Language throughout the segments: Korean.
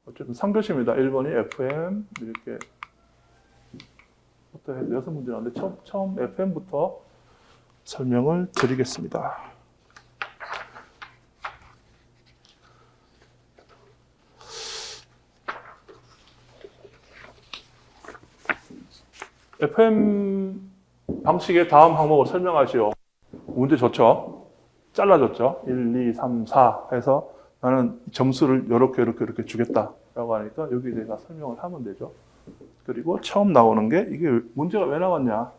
어쨌든 3교시입니다. 1번이 FM 이렇게 부터 해서 6문제 나왔는데 처음 FM부터 설명을 드리겠습니다. FM 방식의 다음 항목을 설명하시오. 문제 좋죠? 잘라줬죠? 1, 2, 3, 4 해서 나는 점수를 이렇게 주겠다라고 하니까 여기 내가 설명을 하면 되죠. 그리고 처음 나오는 게 이게 문제가 왜 나왔냐?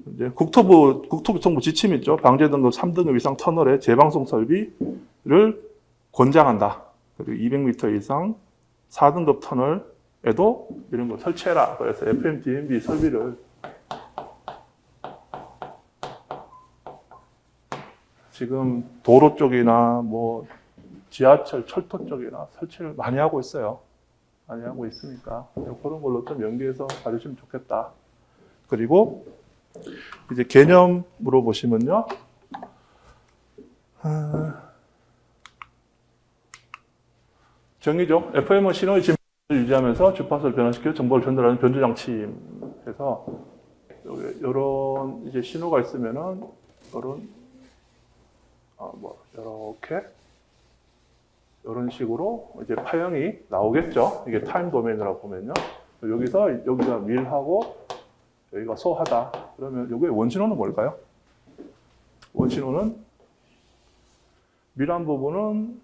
이제 국토부 정부 지침 있죠. 방제 등급 3등급 이상 터널의 재방송 설비를 권장한다. 그리고 200m 이상 4등급 터널에도 이런 거 설치해라. 그래서 FM, DMB 설비를 지금 도로 쪽이나 뭐 지하철, 철도 쪽이나 설치를 많이 하고 있어요. 많이 하고 있으니까 그런 걸로 좀 연계해서 가르치면 좋겠다. 그리고 이제 개념으로 보시면요. 정의죠. FM은 신호의 진동을 유지하면서 주파수를 변화시켜 정보를 전달하는 변조장치에서 이런 이제 신호가 있으면은 이런 이런 식으로 이제 파형이 나오겠죠. 이게 타임 도메인이라고 보면요. 여기가 밀하고 여기가 소하다. 그러면 여기의 원신호는 뭘까요? 원신호는 밀한 부분은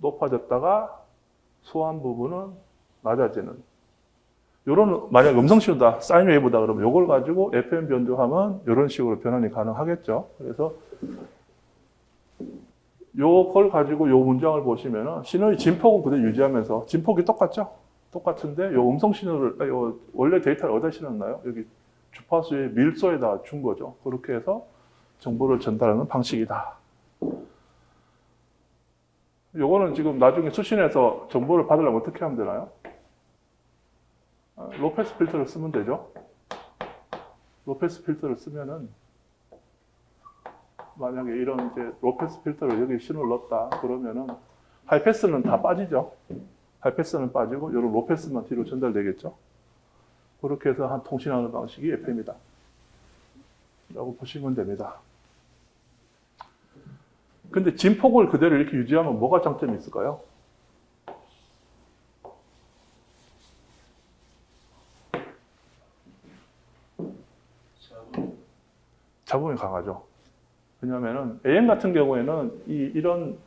높아졌다가 소한 부분은 낮아지는. 요런 만약 음성 신호다, 사인 웨이브다 그러면 이걸 가지고 FM 변조하면 이런 식으로 변환이 가능하겠죠. 그래서 요걸 가지고 요 문장을 보시면은 신호의 진폭은 그대로 유지하면서 진폭이 똑같죠? 똑같은데 요 음성 신호를 원래 데이터를 어디다 실었나요? 여기 주파수의 밀소에다 준 거죠. 그렇게 해서 정보를 전달하는 방식이다. 요거는 지금 나중에 수신해서 정보를 받으려면 어떻게 하면 되나요? 로페스 필터를 쓰면 되죠. 로페스 필터를 쓰면은 만약에 이런 이제 로패스 필터를 여기 신호를 넣었다 그러면은 하이패스는 다 빠지죠. 하이패스는 빠지고 이런 로패스만 뒤로 전달되겠죠. 그렇게 해서 한 통신하는 방식이 FM이다 라고 보시면 됩니다. 근데 진폭을 그대로 이렇게 유지하면 뭐가 장점이 있을까요? 잡음이 강하죠. 왜냐하면 AM 같은 경우에는 이런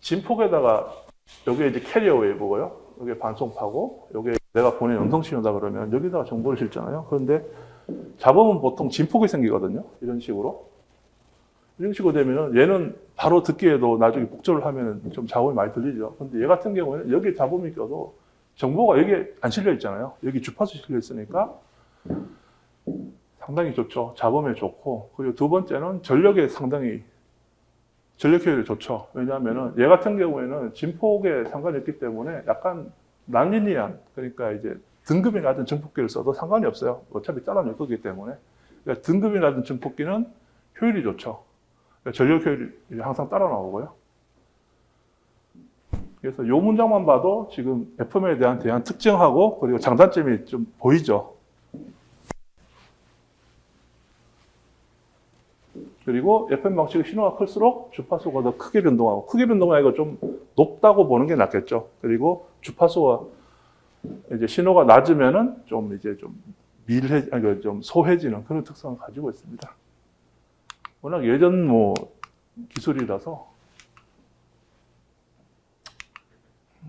진폭에다가 여기에 이제 캐리어 웨이브고요. 여기에 반송파고 여기에 내가 보낸 음성 신호다 그러면 여기다가 정보를 실잖아요. 그런데 잡음은 보통 진폭이 생기거든요. 이런 식으로. 이런 식으로 되면은 얘는 바로 듣기에도 나중에 복조를 하면은 좀 잡음이 많이 들리죠. 근데 얘 같은 경우에는 여기에 잡음이 껴도 정보가 여기에 안 실려 있잖아요. 여기 주파수 실려 있으니까 상당히 좋죠. 잡음에 좋고. 그리고 두 번째는 전력에 상당히 전력 효율이 좋죠. 왜냐하면은 얘 같은 경우에는 진폭에 상관이 없기 때문에 약간 난리니한, 그러니까 이제 등급이 낮은 증폭기를 써도 상관이 없어요. 어차피 잘라낼 거기 때문에. 그러니까 등급이 낮은 증폭기는 효율이 좋죠. 그러니까 전력 효율이 항상 따라 나오고요. 그래서 이 문장만 봐도 지금 FM에 대한 특징하고 그리고 장단점이 좀 보이죠. 그리고 FM 방식의 신호가 클수록 주파수가 더 크게 변동하고, 크게 변동하기가 좀 높다고 보는 게 낫겠죠. 그리고 주파수가 이제 신호가 낮으면은 좀 이제 좀 좀 소해지는 그런 특성을 가지고 있습니다. 워낙 예전 기술이라서.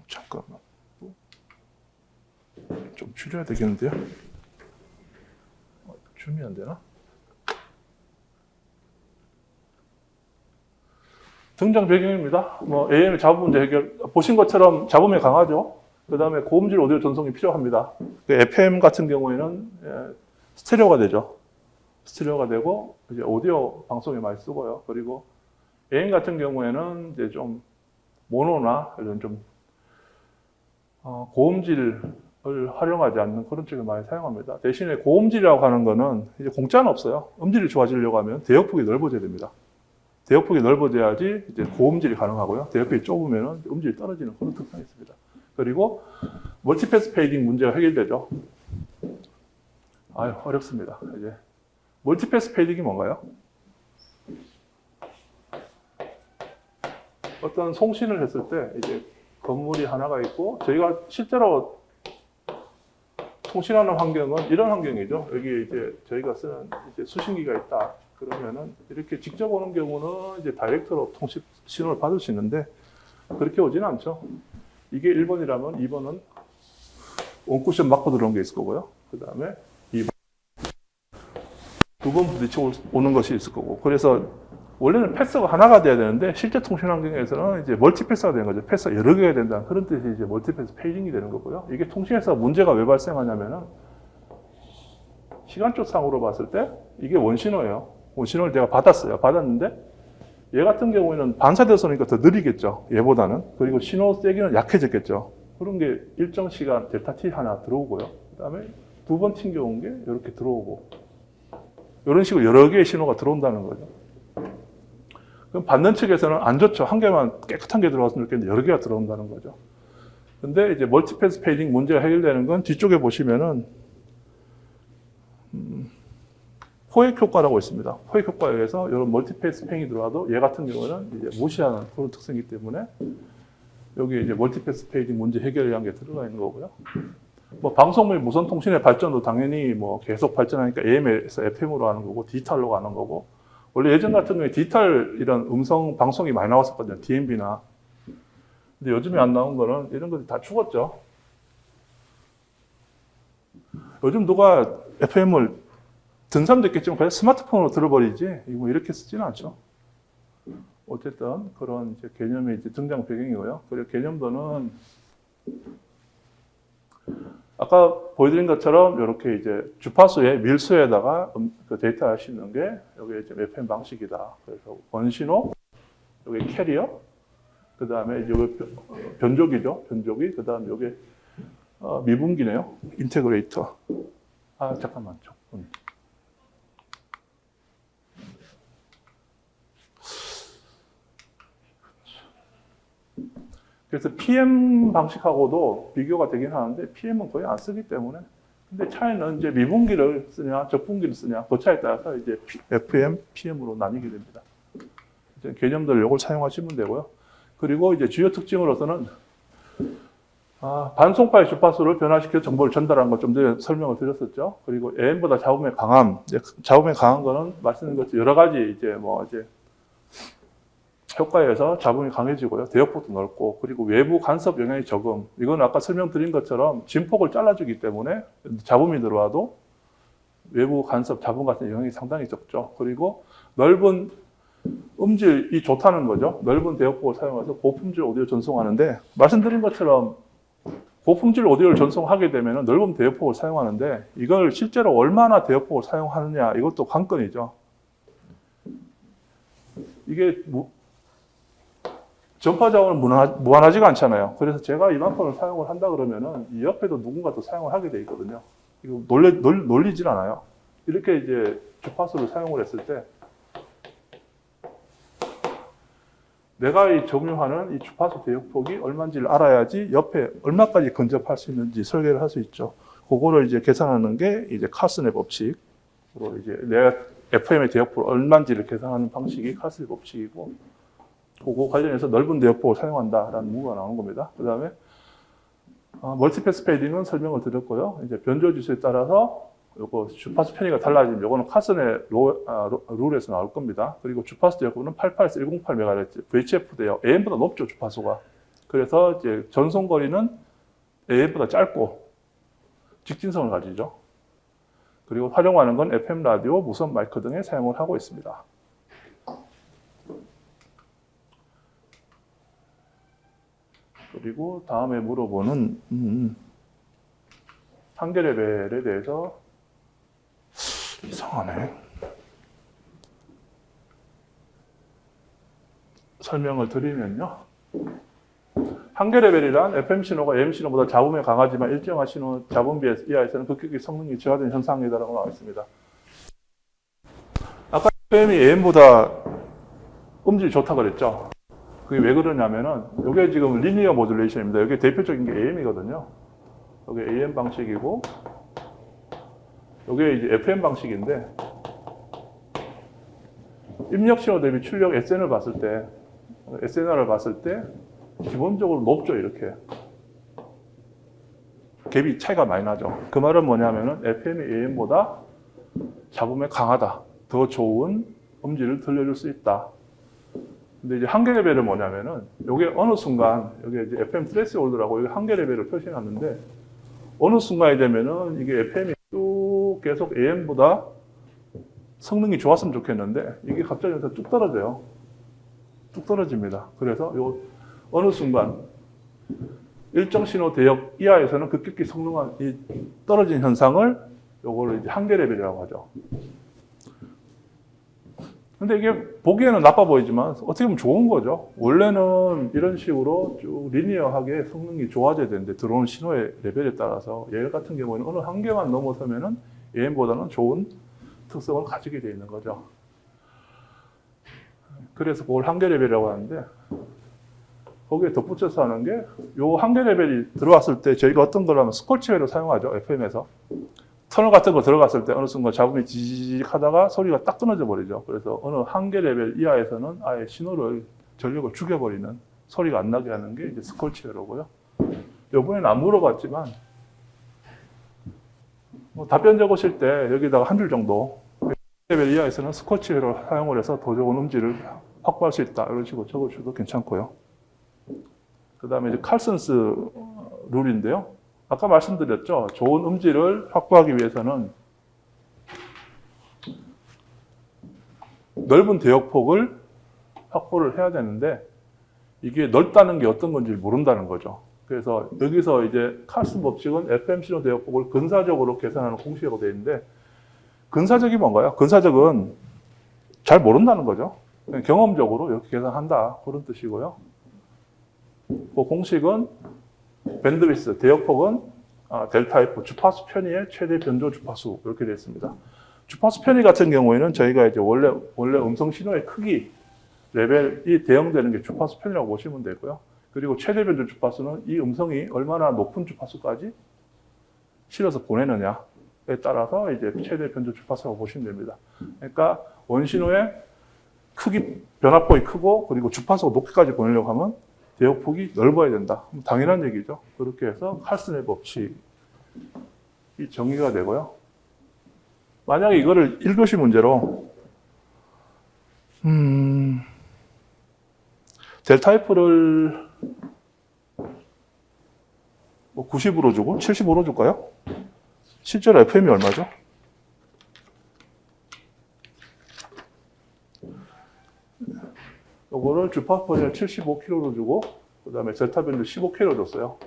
잠깐만. 좀 줄여야 되겠는데요? 줌이 안 되나? 등장 배경입니다. AM의 잡음 문제 해결. 보신 것처럼 잡음이 강하죠. 그 다음에 고음질 오디오 전송이 필요합니다. FM 같은 경우에는 스테레오가 되죠. 스테레오가 되고, 이제 오디오 방송에 많이 쓰고요. 그리고 AM 같은 경우에는 이제 좀 모노나 이런 좀 고음질을 활용하지 않는 그런 쪽을 많이 사용합니다. 대신에 고음질이라고 하는 거는 이제 공짜는 없어요. 음질이 좋아지려고 하면 대역폭이 넓어져야 됩니다. 대역폭이 넓어져야지 이제 고음질이 가능하고요. 대역폭이 좁으면 음질이 떨어지는 그런 특성이 있습니다. 그리고 멀티패스 페이딩 문제가 해결되죠. 아유, 어렵습니다. 이제 멀티패스 페이딩이 뭔가요? 어떤 송신을 했을 때 이제 건물이 하나가 있고 저희가 실제로 통신하는 환경은 이런 환경이죠. 여기 이제 저희가 쓰는 이제 수신기가 있다. 그러면은 이렇게 직접 오는 경우는 이제 다이렉트로 통신 신호를 받을 수 있는데 그렇게 오지는 않죠. 이게 1번이라면 2번은 원쿠션 맞고 들어온 게 있을 거고요. 그 다음에 2번. 2번 부딪혀 오는 것이 있을 거고. 그래서 원래는 패스가 하나가 돼야 되는데 실제 통신 환경에서는 이제 멀티패스가 되는 거죠. 패스가 여러 개가 된다는 그런 뜻이 이제 멀티패스 페이징이 되는 거고요. 이게 통신에서 문제가 왜 발생하냐면은 시간적 상으로 봤을 때 이게 원신호예요. 원신호를 제가 받았어요. 받았는데 얘 같은 경우에는 반사돼서 오니까 더 느리겠죠. 얘보다는. 그리고 신호 세기는 약해졌겠죠. 그런 게 일정 시간 델타 T 하나 들어오고요. 그 다음에 두 번 튕겨온 게 이렇게 들어오고 이런 식으로 여러 개의 신호가 들어온다는 거죠. 그럼 받는 측에서는 안 좋죠. 한 개만 깨끗한 게 들어왔으면 좋겠는데 여러 개가 들어온다는 거죠. 근데 이제 멀티패스 페이딩 문제가 해결되는 건 뒤쪽에 보시면은 포획 효과라고 있습니다. 포획 효과에 의해서 이런 멀티패스 팽이 들어와도 얘 같은 경우는 이제 무시하는 그런 특성이기 때문에 여기 이제 멀티패스 페이딩 문제 해결에 의한 게 들어가 있는 거고요. 뭐 방송 및 무선 통신의 발전도 당연히 뭐 계속 발전하니까 AM에서 FM으로 하는 거고 디지털로 가는 거고 원래 예전 같은 경우에 디지털 이런 음성 방송이 많이 나왔었거든요. DMB나. 근데 요즘에 안 나온 거는 이런 것들이 다 죽었죠. 요즘 누가 FM을 든 사람도 있겠지만 그냥 스마트폰으로 들어버리지 뭐 이렇게 쓰지는 않죠. 어쨌든 그런 이제 개념의 이제 등장 배경이고요. 그리고 개념도는 아까 보여드린 것처럼 이렇게 이제 주파수의 밀수에다가 그 데이터를 싣는 게 여기 이제 FM 방식이다. 그래서 원신호, 여기 캐리어, 그 다음에 여기 변조기죠. 변조기, 그 다음에 여기 미분기네요. 인테그레이터. 아 잠깐만 좀. 그래서 PM 방식하고도 비교가 되긴 하는데 PM은 거의 안 쓰기 때문에 근데 차이는 이제 미분기를 쓰냐 적분기를 쓰냐 그 차이에 따라서 이제 FM, PM으로 나뉘게 됩니다. 이제 개념들 이걸 사용하시면 되고요. 그리고 이제 주요 특징으로서는 반송파의 주파수를 변화시켜 정보를 전달하는 것 좀 전에 설명을 드렸었죠. 그리고 AM보다 잡음의 강함, 잡음의 강한 거는 말씀드린 것처럼 여러 가지 이제 뭐 이제 효과에 의해서 잡음이 강해지고요. 대역폭도 넓고 그리고 외부 간섭 영향이 적음. 이건 아까 설명드린 것처럼 진폭을 잘라주기 때문에 잡음이 들어와도 외부 간섭, 잡음 같은 영향이 상당히 적죠. 그리고 넓은 음질이 좋다는 거죠. 넓은 대역폭을 사용해서 고품질 오디오 전송하는데 말씀드린 것처럼 고품질 오디오를 전송하게 되면 넓은 대역폭을 사용하는데 이걸 실제로 얼마나 대역폭을 사용하느냐 이것도 관건이죠. 이게 전파 자원은 무한하지가 않잖아요. 그래서 제가 이만큼을 사용을 한다 그러면은 이 옆에도 누군가 또 사용을 하게 돼 있거든요. 이거 놀리질 않아요. 이렇게 이제 주파수를 사용을 했을 때 내가 이 점유하는 이 주파수 대역폭이 얼마인지를 알아야지 옆에 얼마까지 근접할 수 있는지 설계를 할 수 있죠. 그거를 이제 계산하는 게 이제 칼슨의 법칙으로 이제 내가 FM의 대역폭을 얼마인지를 계산하는 방식이 칼슨의 법칙이고 그거 관련해서 넓은 대역폭을 사용한다라는 문구가 나오는 겁니다. 그 다음에 멀티패스 페이딩은 설명을 드렸고요. 이제 변조 지수에 따라서 요거 주파수 편의가 달라지면 요거는 카슨의 룰에서 나올 겁니다. 그리고 주파수 대역폭은 88에서 108MHz VHF 대역 AM보다 높죠 주파수가. 그래서 이제 전송 거리는 AM보다 짧고 직진성을 가지죠. 그리고 활용하는 건 FM 라디오, 무선 마이크 등에 사용을 하고 있습니다. 그리고 다음에 물어보는 한계 레벨에 대해서 이상하네. 설명을 드리면요. 한계 레벨이란 FM 신호가 AM 신호보다 잡음에 강하지만 일정한 신호 잡음 이하에서는 급격히 성능이 저하되는 현상이다라고 나와 있습니다. 아까 FM이 AM보다 음질이 좋다 그랬죠. 그게 왜 그러냐면은 이게 지금 리니어 모듈레이션입니다. 이게 대표적인 게 AM이거든요. 이게 AM 방식이고 이게 이제 FM 방식인데 입력 신호 대비 출력 SN을 봤을 때 SNR을 봤을 때 기본적으로 높죠. 이렇게 갭이 차이가 많이 나죠. 그 말은 뭐냐면은 FM이 AM보다 잡음에 강하다. 더 좋은 음질을 들려줄 수 있다. 근데 이제 한계 레벨은 뭐냐면은 이게 어느 순간 여기 이제 FM threshold라고 여기 한계 레벨을 표시해 놨는데 어느 순간이 되면은 이게 FM이 쭉 계속 AM보다 성능이 좋았으면 좋겠는데 이게 갑자기 여기서 뚝 떨어져요. 뚝 떨어집니다. 그래서 요 어느 순간 일정 신호 대역 이하에서는 급격히 성능이 떨어진 현상을 요거를 이제 한계 레벨이라고 하죠. 근데 이게 보기에는 나빠 보이지만 어떻게 보면 좋은 거죠. 원래는 이런 식으로 쭉 리니어하게 성능이 좋아져야 되는데 들어오는 신호의 레벨에 따라서 얘 같은 경우에는 어느 한계만 넘어서면은 AM보다는 좋은 특성을 가지게 되어 있는 거죠. 그래서 그걸 한계 레벨이라고 하는데 거기에 덧붙여서 하는 게 요 한계 레벨이 들어왔을 때 저희가 어떤 걸 하면 스콜치웨어를 사용하죠. FM에서. 터널 같은 거 들어갔을 때 어느 순간 잡음이 지지직 하다가 소리가 딱 끊어져 버리죠. 그래서 어느 한계 레벨 이하에서는 아예 신호를 전력을 죽여버리는 소리가 안 나게 하는 게 이제 스콜치웨어로고요. 요번에는 안 물어봤지만 뭐 답변 적으실 때 여기다가 한 줄 정도 레벨 이하에서는 스콜치웨어를 사용을 해서 더 좋은 음질을 확보할 수 있다. 이런 식으로 적어주셔도 괜찮고요. 그 다음에 이제 칼슨스 룰인데요. 아까 말씀드렸죠. 좋은 음질을 확보하기 위해서는 넓은 대역폭을 확보를 해야 되는데 이게 넓다는 게 어떤 건지 모른다는 거죠. 그래서 여기서 이제 칼슨 법칙은 FM 신호 대역폭을 근사적으로 계산하는 공식으로 되어 있는데 근사적이 뭔가요? 근사적은 잘 모른다는 거죠. 그냥 경험적으로 이렇게 계산한다. 그런 뜻이고요. 그 공식은 밴드위스, 대역폭은 델타 F, 주파수 편의의 최대 변조 주파수 이렇게 되어 있습니다. 주파수 편의 같은 경우에는 저희가 이제 원래 음성 신호의 크기 레벨이 대응되는 게 주파수 편이라고 보시면 되고요. 그리고 최대 변조 주파수는 이 음성이 얼마나 높은 주파수까지 실어서 보내느냐에 따라서 이제 최대 변조 주파수라고 보시면 됩니다. 그러니까 원신호의 크기 변화폭이 크고 그리고 주파수가 높게까지 보내려고 하면 대역폭이 넓어야 된다. 당연한 얘기죠. 그렇게 해서 칼슨의 법칙이 정의가 되고요. 만약에 이거를 1교시 문제로 델타 F를 뭐 90으로 주고 75로 줄까요? 실제로 FM이 얼마죠? 요거를 주파수 편의를 75kH로 주고 그 다음에 델타 변조 15kH 줬어요.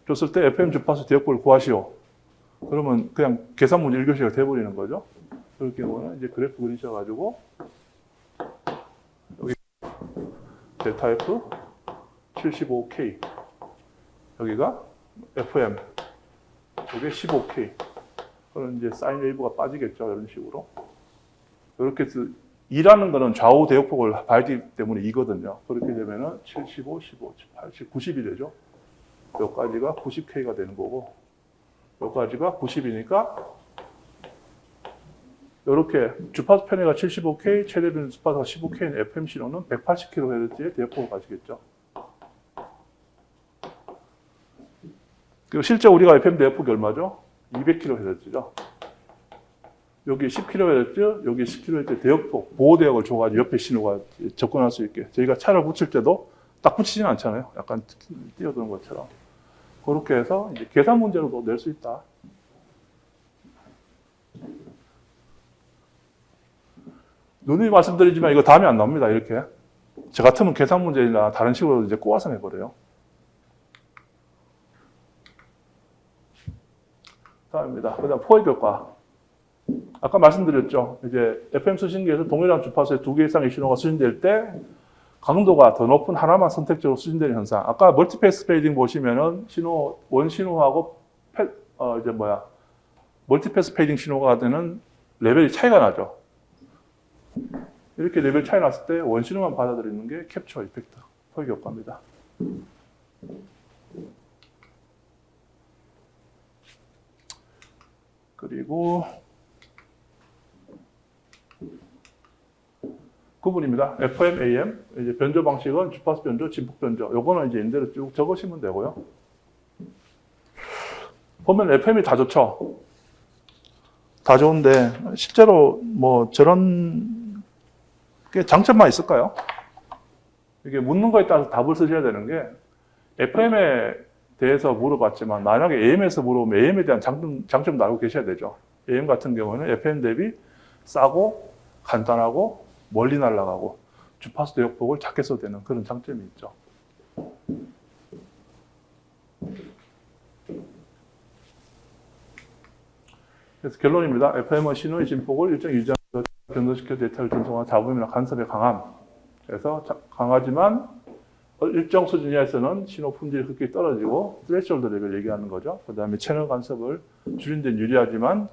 줬을 때 FM 주파수 대역폭을 구하시오. 그러면 그냥 계산 문제 1교시가 돼버리는 거죠. 그럴 경우는 이제 그래프 그리셔가지고 여기 델타 F 75K 여기가 FM 이게 15K 그럼 이제 사인 웨이브가 빠지겠죠. 이런 식으로 이렇게 해서 2라는 거는 좌우 대역폭을 봐야 되기 때문에 2거든요. 그렇게 되면은 75, 15, 80, 90이 되죠. 여기까지가 90K가 되는 거고, 여기까지가 90이니까, 이렇게 주파수 편의가 75K, 최대 변조 주파수가 15K인 FM 신호는 180kHz의 대역폭을 가지겠죠. 그리고 실제 우리가 FM 대역폭이 얼마죠? 200kHz죠. 여기 10kHz, 여기 10kHz 대역폭, 보호대역을 줘가지고 옆에 신호가 접근할 수 있게. 저희가 차를 붙일 때도 딱 붙이진 않잖아요. 약간 뛰어드는 것처럼. 그렇게 해서 이제 계산 문제로도 낼 수 있다. 누누이 말씀드리지만 이거 다음에 안 나옵니다. 이렇게. 저 같으면 계산 문제나 다른 식으로 이제 꼬아서 내버려요. 다음입니다. 그 다음 포획 효과. 아까 말씀드렸죠. 이제 FM 수신기에서 동일한 주파수의 2개 이상의 신호가 수신될 때 강도가 더 높은 하나만 선택적으로 수신되는 현상. 아까 멀티패스 페이딩 보시면은 신호, 원신호하고 멀티패스 페이딩 신호가 되는 레벨이 차이가 나죠. 이렇게 레벨 차이 났을 때 원신호만 받아들이는 게 캡처 이펙트, 포획 효과입니다. 그리고 구분입니다. FM, AM, 이제 변조 방식은 주파수 변조, 진폭 변조. 요거는 이제 인대로 쭉 적으시면 되고요. 보면 FM이 다 좋죠. 다 좋은데 실제로 뭐 저런 게 장점만 있을까요? 이게 묻는 거에 따라서 답을 쓰셔야 되는 게 FM에 대해서 물어봤지만 만약에 AM에서 물어보면 AM에 대한 장점도 알고 계셔야 되죠. AM 같은 경우는 FM 대비 싸고 간단하고 멀리 날아가고 주파수 대역폭을 작게 써도 되는 그런 장점이 있죠. 그래서 결론입니다. FM은 신호의 진폭을 일정 유지하면서 변동시켜 데이터를 전송하는 잡음이나 간섭의 강함. 그래서 강하지만 일정 수준 이하에서는 신호 품질이 극히 떨어지고 스레시홀드 레벨 얘기하는 거죠. 그 다음에 채널 간섭을 줄인 데는 유리하지만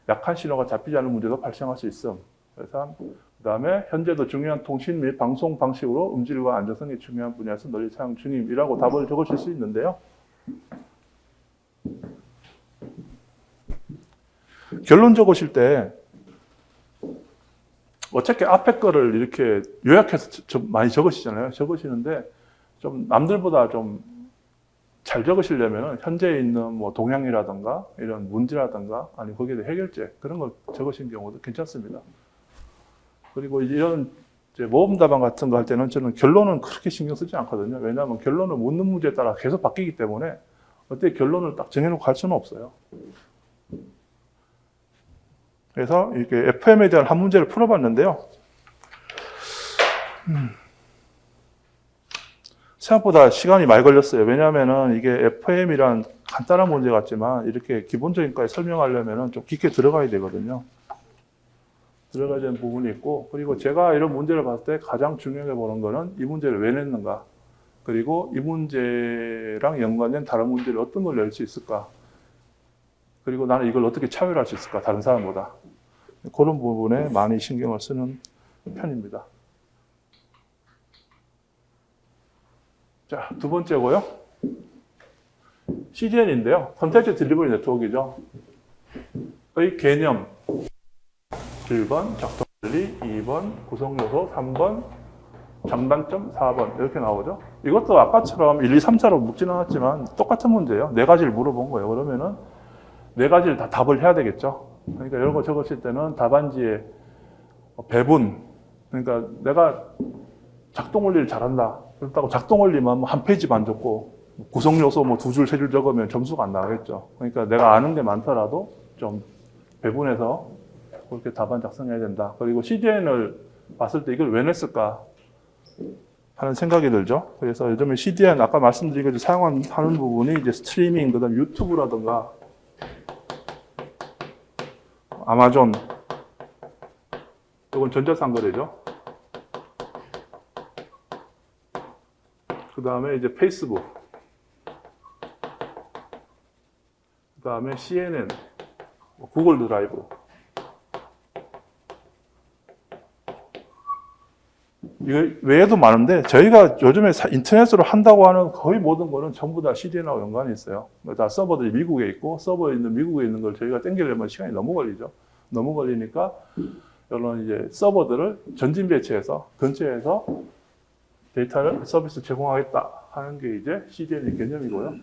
약한 신호가 잡히지 않는 문제도 발생할 수 있음. 그래서 그 다음에 현재도 중요한 통신 및 방송 방식으로 음질과 안정성이 중요한 분야에서 널리 사용 중임이라고 답을 적으실 수 있는데요. 결론 적으실 때 어차피 앞에 거를 이렇게 요약해서 좀 많이 적으시잖아요. 적으시는데 좀 남들보다 좀 잘 적으시려면 현재 있는 뭐 동향이라든가 이런 문제라든가 아니 거기에 대한 해결책 그런 걸 적으신 경우도 괜찮습니다. 그리고 이런 이제 모범 답안 같은 거 할 때는 저는 결론은 그렇게 신경 쓰지 않거든요. 왜냐하면 결론은 묻는 문제에 따라 계속 바뀌기 때문에 어떻게 결론을 딱 정해놓고 갈 수는 없어요. 그래서 이렇게 FM에 대한 한 문제를 풀어봤는데요. 생각보다 시간이 많이 걸렸어요. 왜냐하면은 이게 FM이란 간단한 문제 같지만 이렇게 기본적인 거에 설명하려면은 좀 깊게 들어가야 되거든요. 들어가야 되는 부분이 있고, 그리고 제가 이런 문제를 봤을 때 가장 중요하게 보는 거는 이 문제를 왜 냈는가, 그리고 이 문제랑 연관된 다른 문제를 어떤 걸 낼 수 있을까, 그리고 나는 이걸 어떻게 차별할 수 있을까, 다른 사람보다. 그런 부분에 많이 신경을 쓰는 편입니다. 자, 두 번째고요. CDN인데요. 컨텐츠 딜리버리 네트워크이죠. 의 개념. 1번 작동 원리, 2번 구성 요소, 3번 장단점, 4번 이렇게 나오죠. 이것도 아까처럼 1, 2, 3, 4로 묻지는 않았지만 똑같은 문제예요. 네 가지를 물어본 거예요. 그러면은 네 가지를 다 답을 해야 되겠죠. 그러니까 이런 거 적으실 때는 답안지에 배분, 그러니까 내가 작동 원리를 잘한다. 그렇다고 작동 원리만 한 페이지 반 적고 구성 요소 뭐 두 줄, 세 줄 적으면 점수가 안 나가겠죠. 그러니까 내가 아는 게 많더라도 좀 배분해서 그렇게 답안 작성해야 된다. 그리고 CDN을 봤을 때 이걸 왜 냈을까 하는 생각이 들죠. 그래서 요즘에 CDN 아까 말씀드린 것처럼 사용하는 부분이 이제 스트리밍, 그다음 유튜브라든가 아마존, 이건 전자상거래죠. 그 다음에 이제 페이스북, 그 다음에 CNN, 구글 드라이브. 이거 외에도 많은데 저희가 요즘에 인터넷으로 한다고 하는 거의 모든 거는 전부 다 CDN하고 연관이 있어요. 다 서버들이 미국에 있고 서버에 있는 미국에 있는 걸 저희가 땡기려면 시간이 너무 걸리죠. 너무 걸리니까 이런 이제 서버들을 전진 배치해서 근처에서 데이터를 서비스 제공하겠다 하는 게 이제 CDN의 개념이고요.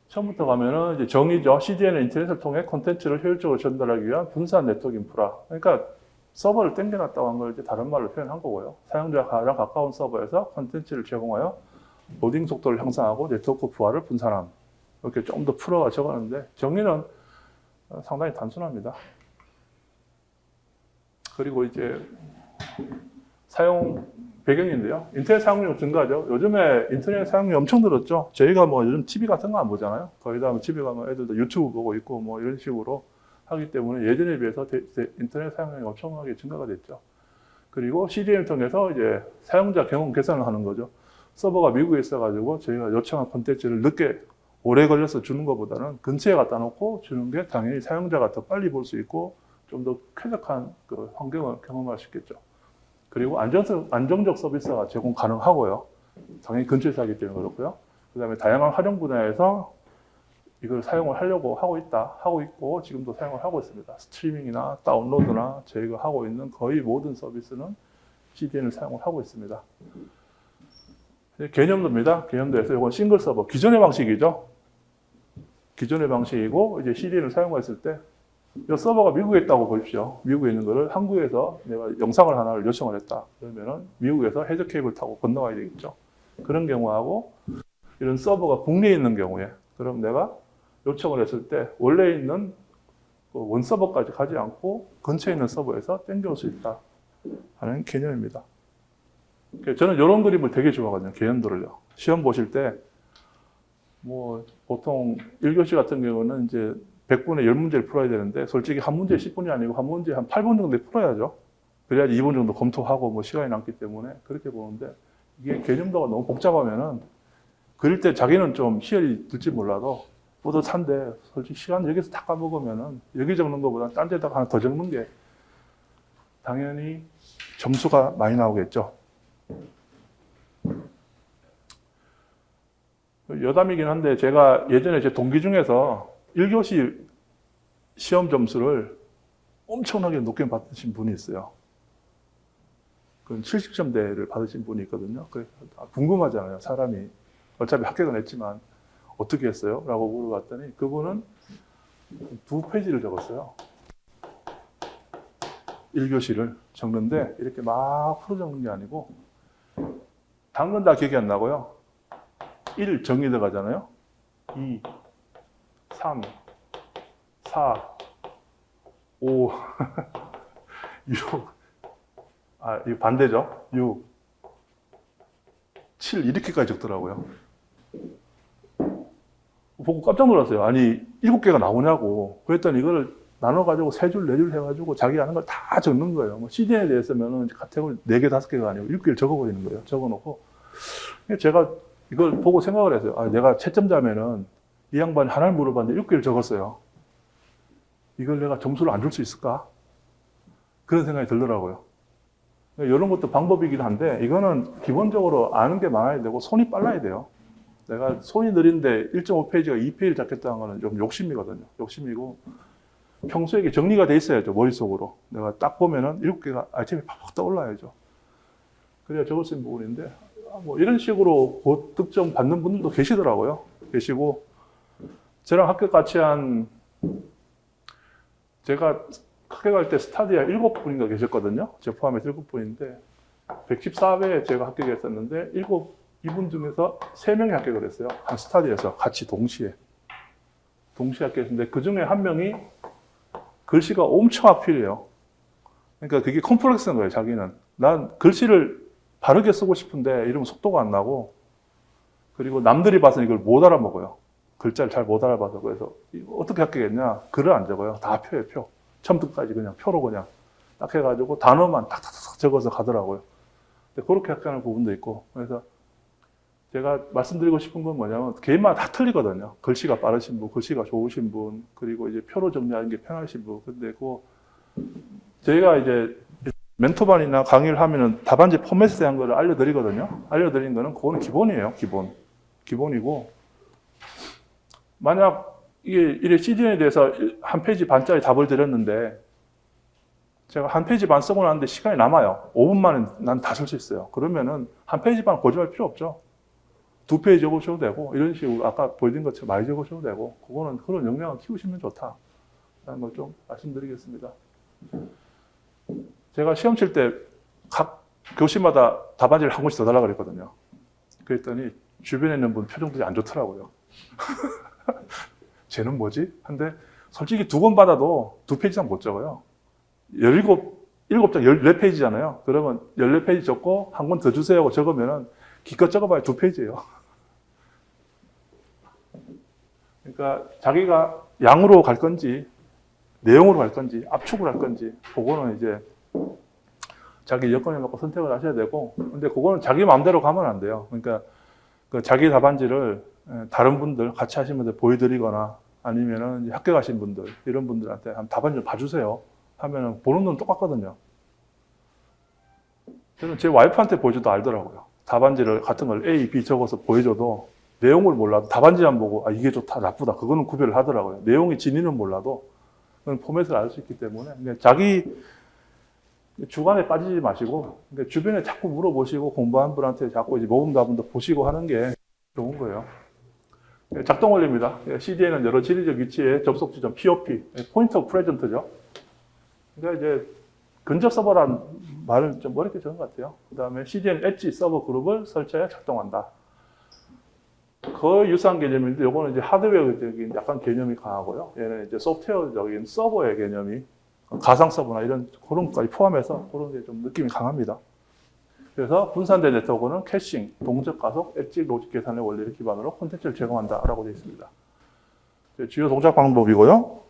처음부터 가면은 이제 정의죠. CDN은 인터넷을 통해 콘텐츠를 효율적으로 전달하기 위한 분산 네트워크 인프라. 그러니까 서버를 땡겨놨다고 한 걸 이제 다른 말로 표현한 거고요. 사용자가 가장 가까운 서버에서 콘텐츠를 제공하여 로딩 속도를 향상하고 네트워크 부하를 분산함. 이렇게 좀 더 풀어가 적었는데 정의는 상당히 단순합니다. 그리고 이제 사용 배경인데요. 인터넷 사용量증가죠. 요즘에 인터넷 사용량이 엄청 늘었죠. 저희가 뭐 요즘 TV 같은 거 안 보잖아요. 거기다 뭐 집에 가면 애들도 유튜브 보고 있고 뭐 이런 식으로 하기 때문에 예전에 비해서 인터넷 사용량이 엄청나게 증가가 됐죠. 그리고 CDN을 통해서 이제 사용자 경험 계산을 하는 거죠. 서버가 미국에 있어가지고 저희가 요청한 콘텐츠를 늦게 오래 걸려서 주는 것보다는 근처에 갖다 놓고 주는 게 당연히 사용자가 더 빨리 볼 수 있고 좀 더 쾌적한 그 환경을 경험할 수 있겠죠. 그리고 안정적 서비스가 제공 가능하고요. 당연히 근처에서 하기 때문에 그렇고요. 그 다음에 다양한 활용 분야에서 이걸 사용을 하려고 하고 있고, 지금도 사용을 하고 있습니다. 스트리밍이나 다운로드나 저희가 하고 있는 거의 모든 서비스는 CDN을 사용을 하고 있습니다. 개념도입니다. 개념도에서 이건 싱글 서버, 기존의 방식이죠. 기존의 방식이고, 이제 CDN을 사용했을 때, 이 서버가 미국에 있다고 보십시오. 미국에 있는 거를 한국에서 내가 영상을 하나를 요청을 했다. 그러면은 미국에서 헤드 케이블 타고 건너가야 되겠죠. 그런 경우하고, 이런 서버가 국내에 있는 경우에, 그럼 내가 요청을 했을 때 원래 있는 원 서버까지 가지 않고 근처에 있는 서버에서 땡겨올 수 있다 하는 개념입니다. 저는 이런 그림을 되게 좋아하거든요. 개념도를요. 시험 보실 때 뭐 보통 1교시 같은 경우는 이제 100분에 10문제를 풀어야 되는데 솔직히 한 문제에 10분이 아니고 한 문제에 한 8분 정도 풀어야죠. 그래야지 2분 정도 검토하고 뭐 시간이 남기 때문에 그렇게 보는데, 이게 개념도가 너무 복잡하면은 그릴 때 자기는 좀 희열이 들지 몰라도 뿌듯한데, 솔직히 시간 여기서 다 까먹으면은 여기 적는 것보다 딴 데다가 하나 더 적는 게 당연히 점수가 많이 나오겠죠. 여담이긴 한데, 제가 예전에 제 동기 중에서 1교시 시험 점수를 엄청나게 높게 받으신 분이 있어요. 그건 70점대를 받으신 분이 있거든요. 궁금하잖아요. 사람이 어차피 합격은 했지만 어떻게 했어요? 라고 물어봤더니 그분은 2페이지를 적었어요. 1교시를 적는데 이렇게 막 풀어 적는 게 아니고, 단건 다 기억이 안 나고요. 1 정리 들어가잖아요. 2, 3, 4, 5, 6, 이거 반대죠. 6, 7 이렇게까지 적더라고요. 보고 깜짝 놀랐어요. 아니 7개가 나오냐고. 그랬더니 이거를 나눠가지고 3줄, 4줄 해가지고 자기 하는 걸 다 적는 거예요. 뭐 CDN에 대해서는 카테고리 4개, 5개가 아니고 6개를 적어버리는 거예요. 적어놓고. 제가 이걸 보고 생각을 했어요. 내가 채점자면은 이 양반이 하나를 물어봤는데 6개를 적었어요. 이걸 내가 점수를 안 줄 수 있을까? 그런 생각이 들더라고요. 이런 것도 방법이긴 한데, 이거는 기본적으로 아는 게 많아야 되고 손이 빨라야 돼요. 내가 손이 느린데 1.5페이지가 2페이지를 잡겠다는 거는 좀 욕심이거든요. 욕심이고, 평소에 이게 정리가 돼 있어야죠. 머릿속으로. 내가 딱 보면은 7개가 아이템이 팍팍 떠올라야죠. 그래야 적을 수 있는 부분인데, 뭐 이런 식으로 고득점 받는 분들도 계시더라고요. 계시고, 저랑 학교 같이 제가 학교 갈 때 스타디아 7분인가 계셨거든요. 저 포함해서 7분인데, 114회에 제가 합격했었는데, 이분 중에서 3명이 합격을 했어요. 한 스타디에서 같이 동시에 합격했는데, 그 중에 한 명이 글씨가 엄청 악필이에요. 그러니까 그게 컴플렉스인 거예요, 자기는. 난 글씨를 바르게 쓰고 싶은데 이러면 속도가 안 나고, 그리고 남들이 봐서 이걸 못 알아먹어요. 글자를 잘 못 알아봐서. 그래서 어떻게 합격했냐? 글을 안 적어요. 다 표예요, 표. 처음부터까지 그냥 표로 그냥 딱 해가지고 단어만 탁탁탁 적어서 가더라고요. 근데 그렇게 합격하는 부분도 있고, 그래서 제가 말씀드리고 싶은 건 뭐냐면, 개인마다 다 틀리거든요. 글씨가 빠르신 분, 글씨가 좋으신 분, 그리고 이제 표로 정리하는 게 편하신 분. 근데 저희가 이제 멘토반이나 강의를 하면은 답안지 포맷에 대한 거를 알려드리거든요. 알려드린 거는 그거는 기본이에요. 기본이고, 만약 이게 CDN에 대해서 한 페이지 반짜리 답을 드렸는데, 제가 한 페이지 반 쓰고 나는데 시간이 남아요. 5분 만에 난 다 쓸 수 있어요. 그러면은 한 페이지 반 고집할 필요 없죠. 2페이지 적으셔도 되고, 이런 식으로 아까 보여드린 것처럼 많이 적으셔도 되고, 그런 역량을 키우시면 좋다 라는 걸 좀 말씀드리겠습니다. 제가 시험 칠 때 각 교시마다 답안지를 한 권씩 더 달라고 그랬거든요. 그랬더니 주변에 있는 분 표정들이 안 좋더라고요. 쟤는 뭐지? 근데 솔직히 2권 받아도 2페이지 이상 못 적어요. 7장 14페이지잖아요. 그러면 14페이지 적고 한 권 더 주세요 하고 적으면은 기껏 적어봐야 2페이지예요. 그러니까 자기가 양으로 갈 건지, 내용으로 갈 건지, 압축을 할 건지, 그거는 이제 자기 여건에 맞고 선택을 하셔야 되고, 근데 그거는 자기 마음대로 가면 안 돼요. 그러니까 그 자기 답안지를 다른 분들, 같이 하신 분들 보여드리거나, 아니면은 학교 가신 분들, 이런 분들한테 한번 답안지를 봐주세요. 하면은 보는 눈 똑같거든요. 저는 제 와이프한테 보여줘도 알더라고요. 답안지를 같은 걸 A, B 적어서 보여줘도 내용을 몰라도 답안지만 보고 아 이게 좋다 나쁘다 그거는 구별을 하더라고요. 내용이 진위는 몰라도 그건 포맷을 알 수 있기 때문에 자기 주관에 빠지지 마시고 주변에 자꾸 물어보시고 공부한 분한테 자꾸 이제 모범 답안도 보시고 하는 게 좋은 거예요. 작동 원리입니다. CD에는 여러 지리적 위치의 접속 지점 POP, 포인트 오브 프레젠트죠. 그러니까 이제 근접 서버란 말은 좀 어렵게 적은 것 같아요. 그 다음에 CDN 엣지 서버 그룹을 설치하여 작동한다. 거의 유사한 개념인데, 요거는 이제 하드웨어적인 약간 개념이 강하고요. 얘는 이제 소프트웨어적인 서버의 개념이 가상 서버나 이런 그런 것까지 포함해서 그런 게 좀 느낌이 강합니다. 그래서 분산된 네트워크는 캐싱, 동적 가속, 엣지 로직 계산의 원리를 기반으로 콘텐츠를 제공한다라고 되어 있습니다. 주요 동작 방법이고요.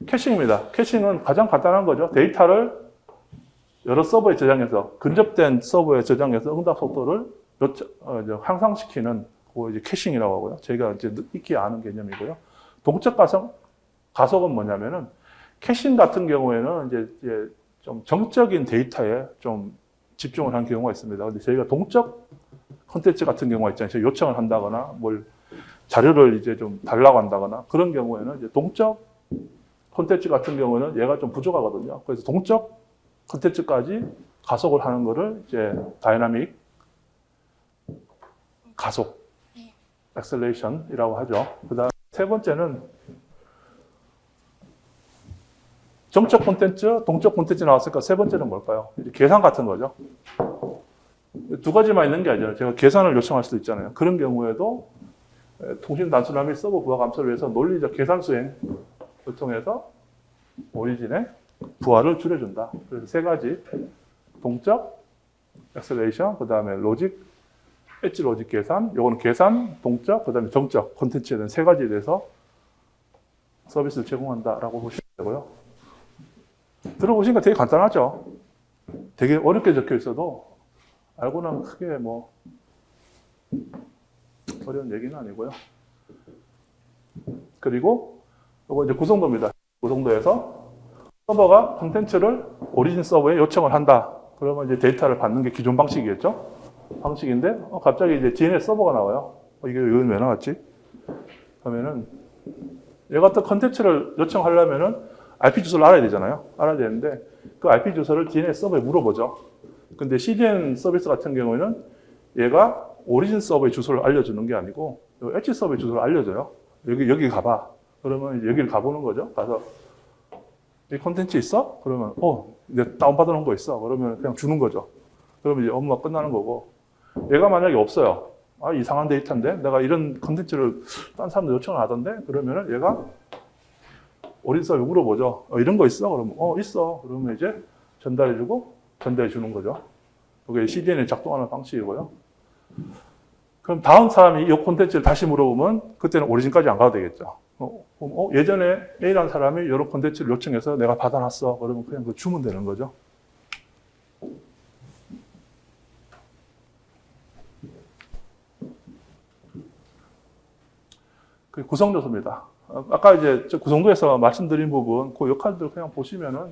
캐싱입니다. 캐싱은 가장 간단한 거죠. 데이터를 여러 서버에 저장해서 근접된 서버에 저장해서 응답 속도를 향상시키는 그 이제 캐싱이라고 하고요. 저희가 이제 익히 아는 개념이고요. 동적 가속은 뭐냐면은 캐싱 같은 경우에는 이제 좀 정적인 데이터에 좀 집중을 한 경우가 있습니다. 근데 저희가 동적 콘텐츠 같은 경우가 있잖아요. 요청을 한다거나 뭘 자료를 이제 좀 달라고 한다거나 그런 경우에는 이제 동적 콘텐츠 같은 경우는 얘가 좀 부족하거든요. 그래서 동적 콘텐츠까지 가속을 하는 거를 이제 다이나믹 가속, 엑셀레이션이라고 하죠. 그 다음 세 번째는 정적 콘텐츠, 동적 콘텐츠 나왔으니까 세 번째는 뭘까요? 이제 계산 같은 거죠. 두 가지만 있는 게 아니라 제가 계산을 요청할 수도 있잖아요. 그런 경우에도 통신 단순화 및 서버 부하 감소를 위해서 논리적 계산 수행을 통해서 오리진의 부하를 줄여준다. 그래서 세 가지 동적, 엑셀레이션, 그 다음에 로직, 엣지 로직 계산, 요거는 계산, 동적, 그 다음에 정적 콘텐츠에 대한 세 가지에 대해서 서비스를 제공한다라고 보시면 되고요. 들어보시니까 되게 간단하죠. 되게 어렵게 적혀 있어도 알고 나면 크게 뭐 어려운 얘기는 아니고요. 그리고 이거 이제 구성도입니다. 구성도에서 서버가 콘텐츠를 오리진 서버에 요청을 한다. 그러면 이제 데이터를 받는 게 기존 방식이겠죠. 방식인데 갑자기 이제 DNS 서버가 나와요. 이게 여기 왜 나왔지? 그러면은 얘 같은 콘텐츠를 요청하려면은 IP 주소를 알아야 되잖아요. 알아야 되는데 그 IP 주소를 DNS 서버에 물어보죠. 근데 CDN 서비스 같은 경우에는 얘가 오리진 서버의 주소를 알려주는 게 아니고 엣지 서버의 주소를 알려줘요. 여기 가봐. 그러면 여기를 가보는 거죠. 가서 이 콘텐츠 있어? 그러면 내가 다운받아 놓은 거 있어. 그러면 그냥 주는 거죠. 그러면 이제 업무가 끝나는 거고 얘가 만약에 없어요. 이상한 데이터인데 내가 이런 콘텐츠를 딴 사람들 요청을 하던데 그러면은 얘가 오리진 서버에 물어보죠. 이런 거 있어? 그러면 있어. 그러면 이제 전달해주고 전달해 주는 거죠. 이게 CDN이 작동하는 방식이고요. 그럼 다음 사람이 이 콘텐츠를 다시 물어보면 그때는 오리진까지 안 가도 되겠죠. 예전에 A라는 사람이 이런 콘텐츠를 요청해서 내가 받아놨어. 그러면 그냥 그 주면 되는 거죠. 그 구성 요소입니다. 아까 이제 구성도에서 말씀드린 부분, 그 역할들 그냥 보시면은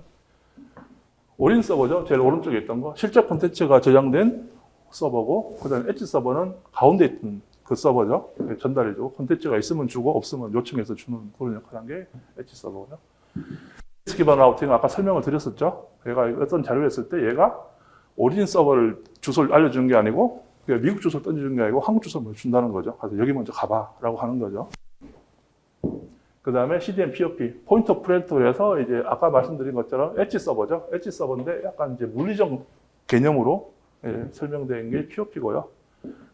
오리진 서버죠. 제일 오른쪽에 있던 거. 실제 콘텐츠가 저장된 서버고, 그 다음에 엣지 서버는 가운데 있던 그 서버죠. 전달해주고, 콘텐츠가 있으면 주고, 없으면 요청해서 주는 그런 역할을 한 게 엣지 서버고요. 기반 라우팅은 아까 설명을 드렸었죠. 얘가 어떤 자료를 했을 때 얘가 오리진 서버를 주소를 알려주는 게 아니고, 미국 주소를 던져주는 게 아니고 한국 주소를 준다는 거죠. 그래서 여기 먼저 가봐 라고 하는 거죠. 그 다음에 CDN POP, 포인트 오브 프레젠트에서 이제 아까 말씀드린 것처럼 엣지 서버죠. 엣지 서버인데 약간 이제 물리적 개념으로 설명된 게 POP고요.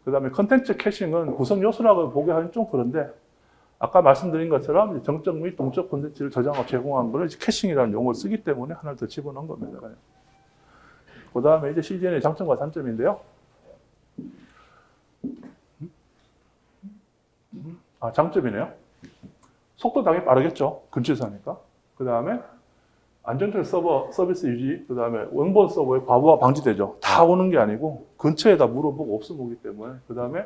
그 다음에 컨텐츠 캐싱은 구성 요소라고 보기 하면 좀 그런데 아까 말씀드린 것처럼 정적 및 동적 콘텐츠를 저장하고 제공한 거를 캐싱이라는 용어를 쓰기 때문에 하나를 더 집어넣은 겁니다. 그 다음에 이제 CDN의 장점과 단점인데요. 장점이네요. 속도 당연히 빠르겠죠. 근처에서 하니까. 그 다음에 안정적 서비스 유지, 그 다음에 원본 서버의 과부하 방지되죠. 다 오는 게 아니고 근처에다 물어보고 없으면 오기 때문에. 그 다음에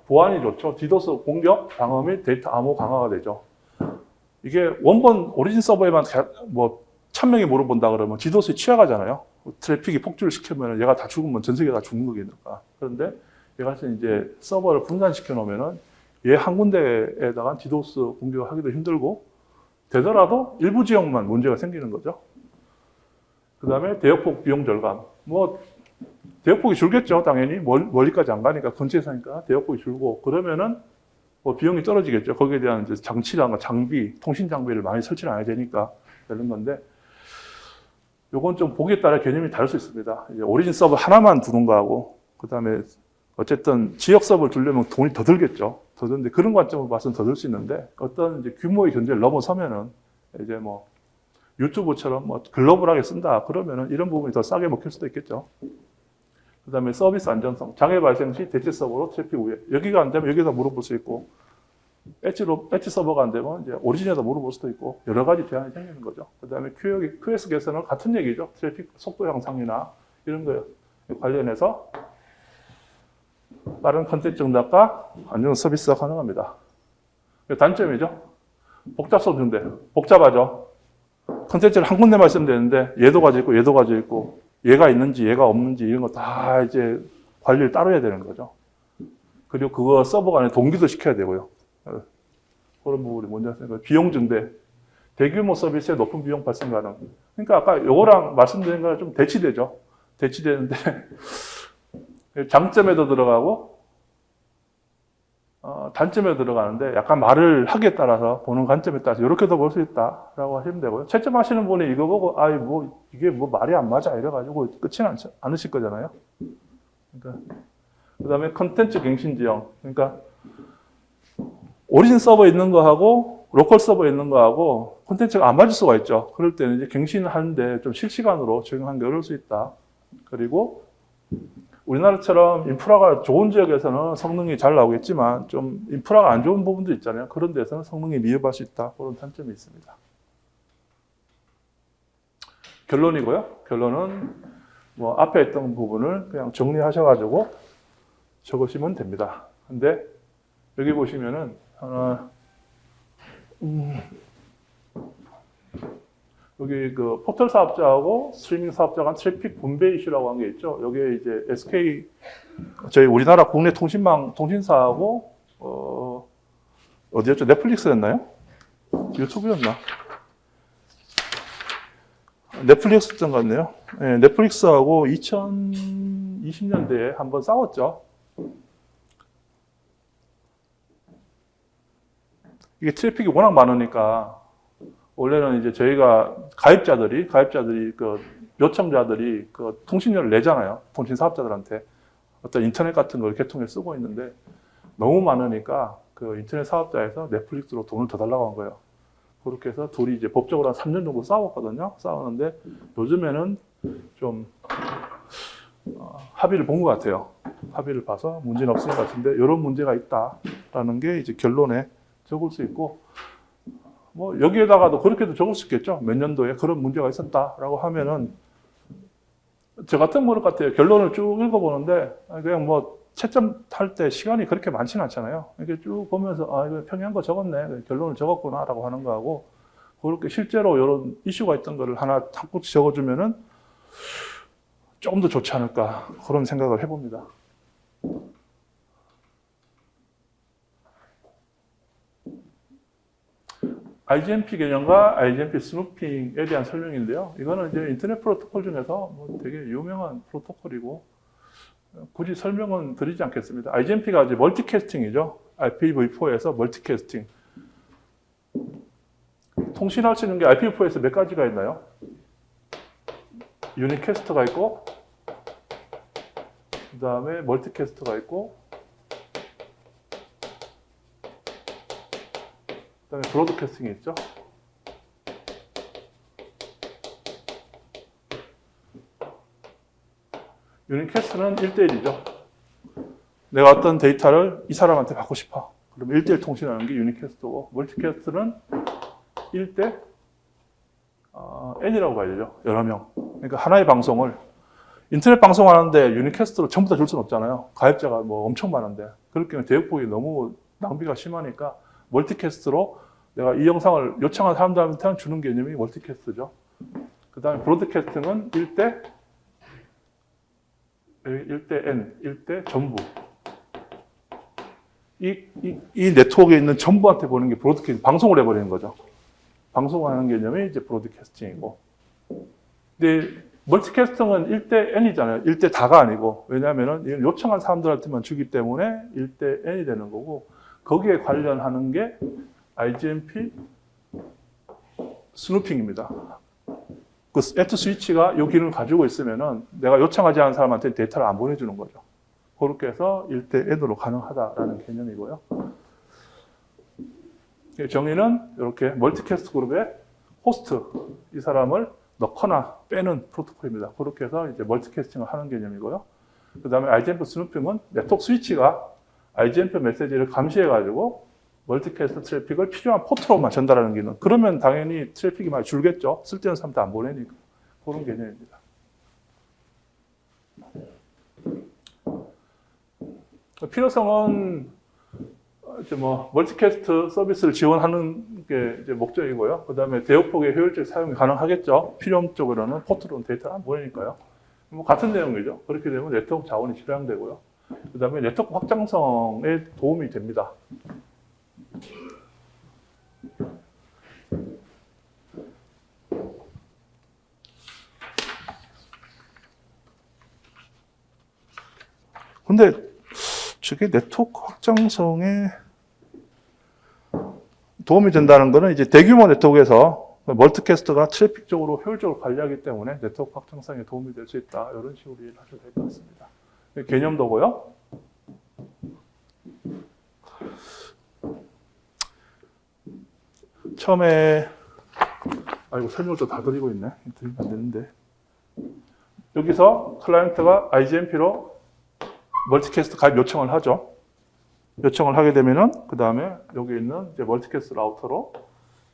보안이 좋죠. 디도스 공격, 방어 및 데이터 암호 강화가 되죠. 이게 원본 오리진 서버에만 뭐 1000명이 물어본다 그러면 지도수에 취약하잖아요. 트래픽이 폭주를 시키면 얘가 다 죽으면 전 세계가 다 죽는 거니까. 그런데 얘가 이제 서버를 분산시켜 놓으면은 얘 한 군데에다가 지도수 공격을 하기도 힘들고 되더라도 일부 지역만 문제가 생기는 거죠. 그 다음에 대역폭 비용 절감. 뭐 대역폭이 줄겠죠, 당연히. 멀리까지 안 가니까, 근처에 사니까 대역폭이 줄고, 그러면은 뭐 비용이 떨어지겠죠. 거기에 대한 이제 장치랑 장비, 통신 장비를 많이 설치를 안 해야 되니까 되는 건데, 요건 좀 보기에 따라 개념이 다를 수 있습니다. 이제 오리진 서버 하나만 두는 거하고, 그 다음에 어쨌든 지역 서버를 두려면 돈이 더 들겠죠. 더 드는데, 그런 관점으로 봐서는 더 들 수 있는데, 어떤 이제 규모의 견제를 넘어서면은, 이제 뭐, 유튜브처럼 뭐 글로벌하게 쓴다. 그러면은 이런 부분이 더 싸게 먹힐 수도 있겠죠. 그 다음에 서비스 안전성. 장애 발생 시 대체 서버로 트래픽 우회. 여기가 안 되면 여기다 물어볼 수 있고, 엣지 서버가 안 되면 이제 오리진에다 물어볼 수도 있고, 여러 가지 대안이 생기는 거죠. 그 다음에 QoS 개선은 같은 얘기죠. 트래픽 속도 향상이나 이런 거 관련해서 빠른 컨텐츠 정답과 안전 서비스가 가능합니다. 단점이죠. 복잡성 준대. 복잡하죠. 컨텐츠를 한 군데만 쓰면 되는데 얘도 가지고 있고 얘도 가지고 있고 얘가 있는지 얘가 없는지 이런 거 다 이제 관리를 따로 해야 되는 거죠. 그리고 그거 서버 간에 동기도 시켜야 되고요. 그런 부분이 뭔지 아세요? 비용 증대. 대규모 서비스에 높은 비용 발생 가능. 그러니까 아까 요거랑 말씀드린 거랑 좀 대치되죠. 대치되는데 장점에도 들어가고 단점에 들어가는데 약간 말을 하기에 따라서 보는 관점에 따라서 이렇게도 볼 수 있다라고 하시면 되고요. 채점하시는 분이 이거 보고 뭐 이게 뭐 말이 안 맞아 이래가지고 끝이 않으실 거잖아요. 그러니까 그다음에 컨텐츠 갱신 지형. 그러니까 오리진 서버에 있는 거하고 로컬 서버에 있는 거하고 콘텐츠가 안 맞을 수가 있죠. 그럴 때는 이제 갱신하는데 좀 실시간으로 적용하는 게 어려울 수 있다. 그리고 우리나라처럼 인프라가 좋은 지역에서는 성능이 잘 나오겠지만 좀 인프라가 안 좋은 부분도 있잖아요. 그런 데서는 성능이 미흡할 수 있다. 그런 단점이 있습니다. 결론이고요. 결론은 뭐 앞에 있던 부분을 그냥 정리하셔가지고 적으시면 됩니다. 근데 여기 보시면은 여기 그 포털 사업자하고 스트리밍 사업자 간 트래픽 분배 이슈라고 한 게 있죠. 여기에 이제 SK 저희 우리나라 국내 통신사하고 어디였죠? 넷플릭스였나요? 유튜브였나? 넷플릭스였던 것 같네요. 네, 넷플릭스하고 2020년대에 한번 싸웠죠. 이게 트래픽이 워낙 많으니까 원래는 이제 저희가 가입자들이 그 요청자들이 그 통신료를 내잖아요. 통신 사업자들한테 어떤 인터넷 같은 걸 개통해 쓰고 있는데 너무 많으니까 그 인터넷 사업자에서 넷플릭스로 돈을 더 달라고 한 거예요. 그렇게 해서 둘이 이제 법적으로 한 3년 정도 싸웠거든요. 싸웠는데 요즘에는 좀 합의를 본 것 같아요. 합의를 봐서 문제는 없을 것 같은데 이런 문제가 있다라는 게 이제 결론에 적을 수 있고. 뭐 여기에다가도 그렇게도 적을 수 있겠죠. 몇 년도에 그런 문제가 있었다라고 하면은 저 같은 것 같아요. 결론을 쭉 읽어보는데 그냥 뭐 채점 탈 때 시간이 그렇게 많지는 않잖아요. 이렇게 쭉 보면서 이거 평이한 거 적었네. 결론을 적었구나라고 하는 거하고 그렇게 실제로 이런 이슈가 있던 거를 하나 한 꼭지 적어주면은 조금 더 좋지 않을까 그런 생각을 해봅니다. IGMP 개념과 IGMP 스누핑에 대한 설명인데요. 이거는 이제 인터넷 프로토콜 중에서 뭐 되게 유명한 프로토콜이고 굳이 설명은 드리지 않겠습니다. IGMP가 이제 멀티캐스팅이죠. IPv4에서 멀티캐스팅. 통신할 수 있는 게 IPv4에서 몇 가지가 있나요? 유니캐스트가 있고, 그 다음에 멀티캐스트가 있고, 그 다음에 브로드캐스팅이 있죠. 유니캐스트는 1대1이죠. 내가 어떤 데이터를 이 사람한테 받고 싶어. 그럼 1대1 통신하는 게 유니캐스트고, 멀티캐스트는 1대 N이라고 봐야 되죠. 여러 명. 그러니까 하나의 방송을 인터넷 방송하는데 유니캐스트로 전부 다 줄 수는 없잖아요. 가입자가 뭐 엄청 많은데. 그럴 경우에 대역폭이 너무 낭비가 심하니까 멀티캐스트로 내가 이 영상을 요청한 사람들한테 주는 개념이 멀티캐스트죠. 그 다음에 브로드캐스팅은 1대 N, 1대 전부. 이 네트워크에 있는 전부한테 보는 게 브로드캐스팅, 방송을 해버리는 거죠. 방송하는 개념이 이제 브로드캐스팅이고. 근데 멀티캐스팅은 1대 N이잖아요. 1대 다가 아니고. 왜냐하면 이걸 요청한 사람들한테만 주기 때문에 1대 N이 되는 거고, 거기에 관련하는 게 IGMP 스누핑입니다. 그 at 스위치가 이 기능을 가지고 있으면은 내가 요청하지 않은 사람한테 데이터를 안 보내주는 거죠. 그렇게 해서 1대 N으로 가능하다라는 개념이고요. 정의는 이렇게 멀티캐스트 그룹의 호스트, 이 사람을 넣거나 빼는 프로토콜입니다. 그렇게 해서 이제 멀티캐스팅을 하는 개념이고요. 그 다음에 IGMP 스누핑은 네트워크 스위치가 IGMP 메시지를 감시해가지고 멀티캐스트 트래픽을 필요한 포트로만 전달하는 기능. 그러면 당연히 트래픽이 많이 줄겠죠. 쓸데없는 사람도 안 보내니까. 그런 개념입니다. 필요성은 이제 뭐 멀티캐스트 서비스를 지원하는 게 이제 목적이고요. 그 다음에 대역폭의 효율적 사용이 가능하겠죠. 필요적으로는 포트로는 데이터를 안 보내니까요. 뭐 같은 내용이죠. 그렇게 되면 네트워크 자원이 절약되고요. 그 다음에 네트워크 확장성에 도움이 됩니다. 근데 저게 네트워크 확장성에 도움이 된다는 것은 이제 대규모 네트워크에서 멀티캐스트가 트래픽적으로 효율적으로 관리하기 때문에 네트워크 확장성에 도움이 될 수 있다. 이런 식으로 이해를 하셔도 될 것 같습니다. 개념도고요. 처음에 아이고 설명을 또 다 드리고 있네. 드리면 안 되는데. 여기서 클라이언트가 IGMP로 멀티캐스트 가입 요청을 하죠. 요청을 하게 되면은 그 다음에 여기 있는 이제 멀티캐스트 라우터로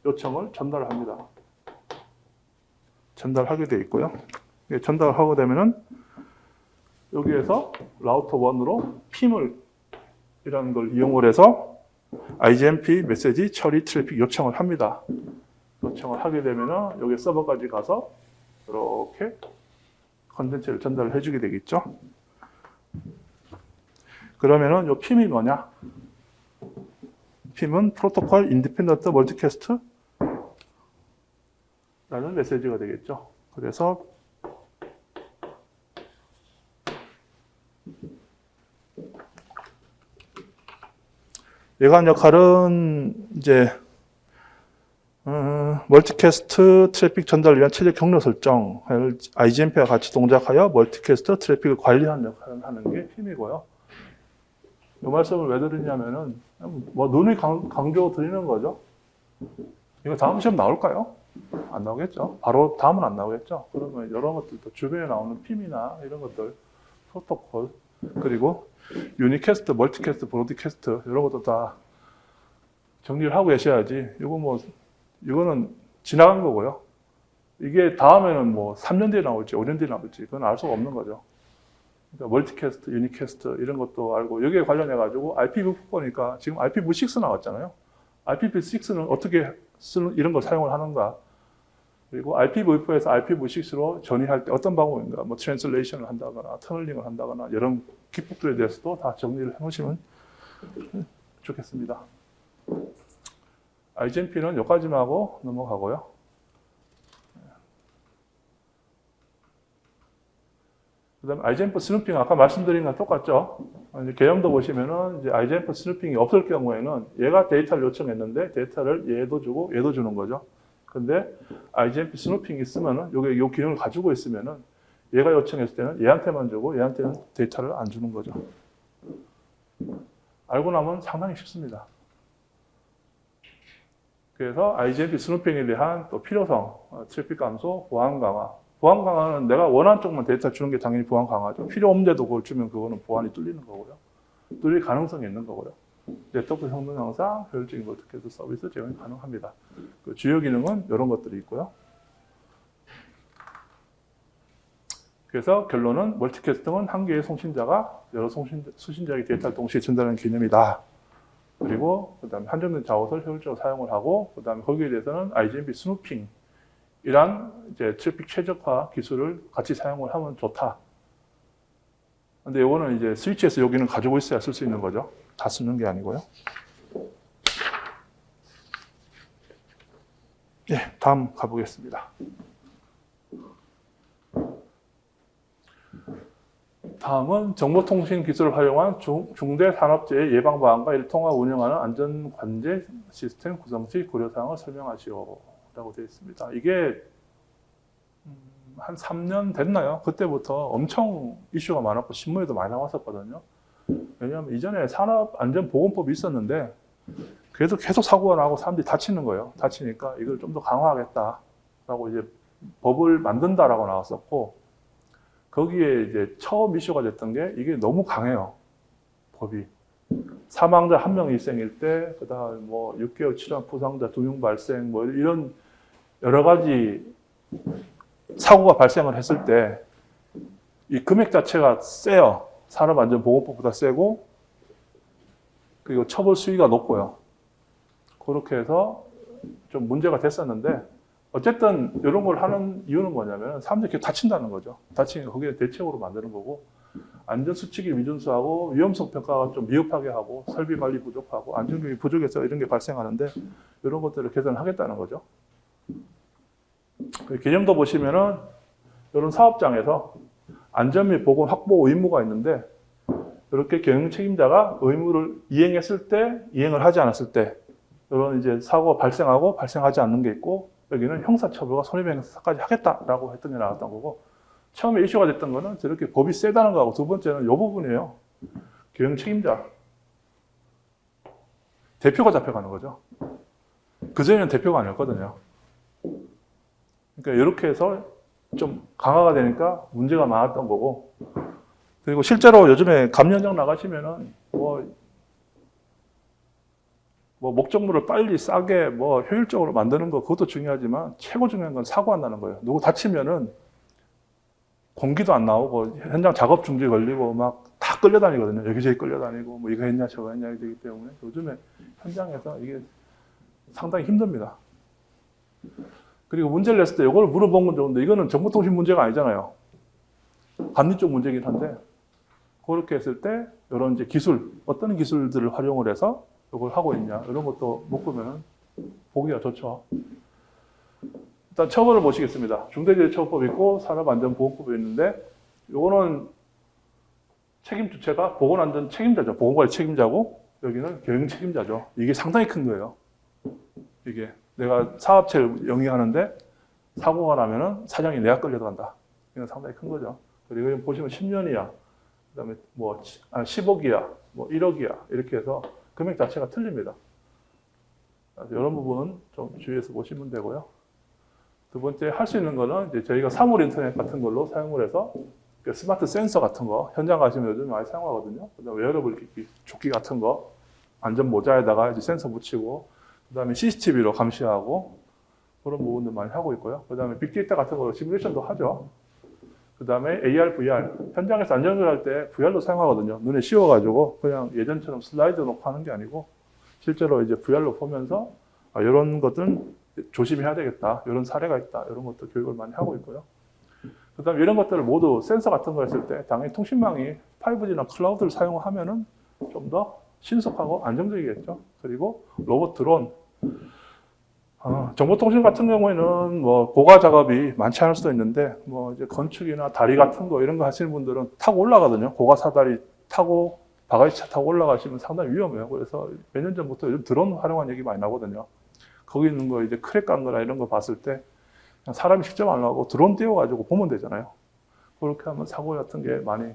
요청을 전달을 합니다. 전달하게 돼 있고요. 전달을 하게 되면은 여기에서 라우터 1으로 PIM을 이라는 걸 이용을 해서 IGMP 메시지 처리 트래픽 요청을 합니다. 요청을 하게 되면은 여기 서버까지 가서 이렇게 컨텐츠를 전달을 해주게 되겠죠. 그러면은 이 PIM이 뭐냐? PIM은 프로토콜 인디펜던트 멀티캐스트 라는 메시지가 되겠죠. 그래서 얘가 한 역할은 이제 멀티캐스트 트래픽 전달을 위한 최적 경로 설정을 IGMP와 같이 동작하여 멀티캐스트 트래픽을 관리하는 역할을 하는 게 PIM이고요. 이 말씀을 왜 드리냐면은 뭐 눈이 강조 드리는 거죠. 이거 다음 시험 나올까요? 안 나오겠죠. 바로 다음은 안 나오겠죠. 그러면 여러 것들도 주변에 나오는 PIM이나 이런 것들, 프로토콜, 그리고 유니캐스트, 멀티캐스트, 브로드캐스트 이런 것도 다 정리를 하고 계셔야지. 이거는 지나간 거고요. 이게 다음에는 뭐 3년 뒤에 나올지 5년 뒤에 나올지 그건 알 수가 없는 거죠. 그러니까 멀티캐스트, 유니캐스트 이런 것도 알고 여기에 관련해 가지고 IPv4니까 지금 IPv6 나왔잖아요. IPv6는 어떻게 이런 걸 사용을 하는가? 그리고 IPv4에서 IPv6로 전이할 때 어떤 방법인가? 뭐 트랜슬레이션을 한다거나 터널링을 한다거나 이런 기법들에 대해서도 다 정리를 해 놓으시면 좋겠습니다. IGMP는 여기까지만 하고 넘어가고요. 그 다음에 IGMP 스누핑 아까 말씀드린 거랑 똑같죠. 개념도 보시면은 이제 IGMP 스누핑이 없을 경우에는 얘가 데이터를 요청했는데 데이터를 얘도 주고 얘도 주는 거죠. 근데 IGMP 스누핑이 있으면은 요게 요 기능을 가지고 있으면은 얘가 요청했을 때는 얘한테만 주고 얘한테는 데이터를 안 주는 거죠. 알고 나면 상당히 쉽습니다. 그래서 IGMP 스누핑에 대한 또 필요성, 트래픽 감소, 보안 강화. 보안 강화는 내가 원하는 쪽만 데이터 주는 게 당연히 보안 강화죠. 필요 없는데도 그걸 주면 그거는 보안이 뚫리는 거고요. 뚫릴 가능성이 있는 거고요. 네트워크 성능 향상, 효율적인 멀티캐스트 서비스 제공이 가능합니다. 그 주요 기능은 이런 것들이 있고요. 그래서 결론은 멀티캐스팅은 한 개의 송신자가 여러 수신자에게 데이터를 동시에 전달하는 개념이다. 그리고 그다음에 한정된 작업을 효율적으로 사용을 하고 그다음에 거기에 대해서는 IGMP 스누핑 이란 이제 트래픽 최적화 기술을 같이 사용을 하면 좋다. 근데 이거는 이제 스위치에서 여기는 가지고 있어야 쓸 수 있는 거죠. 다 쓰는 게 아니고요. 예, 다음 가보겠습니다. 다음은 정보통신 기술을 활용한 중대산업재해 예방 방안과 이를 통합 운영하는 안전관제 시스템 구성 시 고려사항을 설명하시오 라고 되어 있습니다. 이게 한 3년 됐나요? 그때부터 엄청 이슈가 많았고 신문에도 많이 나왔었거든요. 왜냐하면 이전에 산업안전보건법이 있었는데 계속 사고가 나고 사람들이 다치는 거예요. 다치니까 이걸 좀 더 강화하겠다라고 이제 법을 만든다라고 나왔었고 거기에 이제 처음 이슈가 됐던 게 이게 너무 강해요. 법이. 사망자 1명 일생일 때, 그 다음 뭐 6개월 치료한 부상자 2명 발생, 뭐 이런 여러 가지 사고가 발생을 했을 때 이 금액 자체가 세요. 산업안전보건법보다 세고 그리고 처벌 수위가 높고요. 그렇게 해서 좀 문제가 됐었는데 어쨌든 이런 걸 하는 이유는 뭐냐면 사람들이 계속 다친다는 거죠. 다치니까 거기에 대책으로 만드는 거고 안전수칙이 미준수하고 위험성 평가가 좀 미흡하게 하고 설비 관리 부족하고 안전교육이 부족해서 이런 게 발생하는데 이런 것들을 개선하겠다는 거죠. 개념도 보시면은 이런 사업장에서 안전 및 보건 확보 의무가 있는데 이렇게 경영 책임자가 의무를 이행했을 때, 이행을 하지 않았을 때 이런 이제 사고가 발생하고 발생하지 않는 게 있고 여기는 형사처벌과 손해배상까지 하겠다라고 했던 게 나왔던 거고 처음에 이슈가 됐던 거는 저렇게 법이 세다는 거하고 두 번째는 이 부분이에요. 경영 책임자. 대표가 잡혀가는 거죠. 그전에는 대표가 아니었거든요. 그러니까 이렇게 해서 좀 강화가 되니까 문제가 많았던 거고 그리고 실제로 요즘에 감염장 나가시면은 뭐 목적물을 빨리 싸게 효율적으로 만드는 거 그것도 중요하지만 최고 중요한 건 사고 안 나는 거예요. 누구 다치면은 공기도 안 나오고 현장 작업 중지 걸리고 막 다 끌려다니거든요. 여기저기 끌려다니고 뭐 이거 했냐 저거 했냐 되기 때문에 요즘에 현장에서 이게 상당히 힘듭니다. 그리고 문제를 냈을 때 이걸 물어본 건 좋은데 이거는 정보통신 문제가 아니잖아요. 관리 쪽 문제긴 한데 그렇게 했을 때 이런 이제 기술 어떤 기술들을 활용을 해서 이걸 하고 있냐 이런 것도 묶으면 보기가 좋죠. 일단 처벌을 보시겠습니다. 중대재해처벌법이 있고 산업안전보건법이 있는데 이거는 책임 주체가 보건안전 책임자죠. 보건관리 책임자고 여기는 경영 책임자죠. 이게 상당히 큰 거예요. 이게 내가 사업체를 영위하는데 사고가 나면은 사장이 내가 끌려간다. 이건 상당히 큰 거죠. 그리고 여기 보시면 10년 이하, 그다음에 10억 이하, 1억 이하 이렇게 해서 금액 자체가 틀립니다. 이런 부분은 좀 주의해서 보시면 되고요. 두 번째 할 수 있는 거는 이제 저희가 사물 인터넷 같은 걸로 사용을 해서 스마트 센서 같은 거 현장 가시면 요즘 많이 사용하거든요. 그다음에 웨어러블 조끼 같은 거 안전 모자에다가 이제 센서 붙이고 그다음에 CCTV로 감시하고 그런 부분들 많이 하고 있고요. 그다음에 빅데이터 같은 거 시뮬레이션도 하죠. 그다음에 AR, VR 현장에서 안전조사할 때 VR로 사용하거든요. 눈에 씌워가지고 그냥 예전처럼 슬라이드 놓고 하는 게 아니고 실제로 이제 VR로 보면서 이런 것들은 조심해야 되겠다. 이런 사례가 있다. 이런 것도 교육을 많이 하고 있고요. 그다음에 이런 것들을 모두 센서 같은 거 했을 때 당연히 통신망이 5G나 클라우드를 사용하면은 좀 더 신속하고 안정적이겠죠. 그리고 로봇 드론. 정보통신 같은 경우에는 고가 작업이 많지 않을 수도 있는데 이제 건축이나 다리 같은 거 이런 거 하시는 분들은 타고 올라가거든요. 고가 사다리 타고 바가지차 타고 올라가시면 상당히 위험해요. 그래서 몇 년 전부터 요즘 드론 활용한 얘기 많이 나거든요. 거기 있는 거 이제 크랙 간 거나 이런 거 봤을 때 그냥 사람이 직접 안 나가고 드론 띄워가지고 보면 되잖아요. 그렇게 하면 사고 같은 게 많이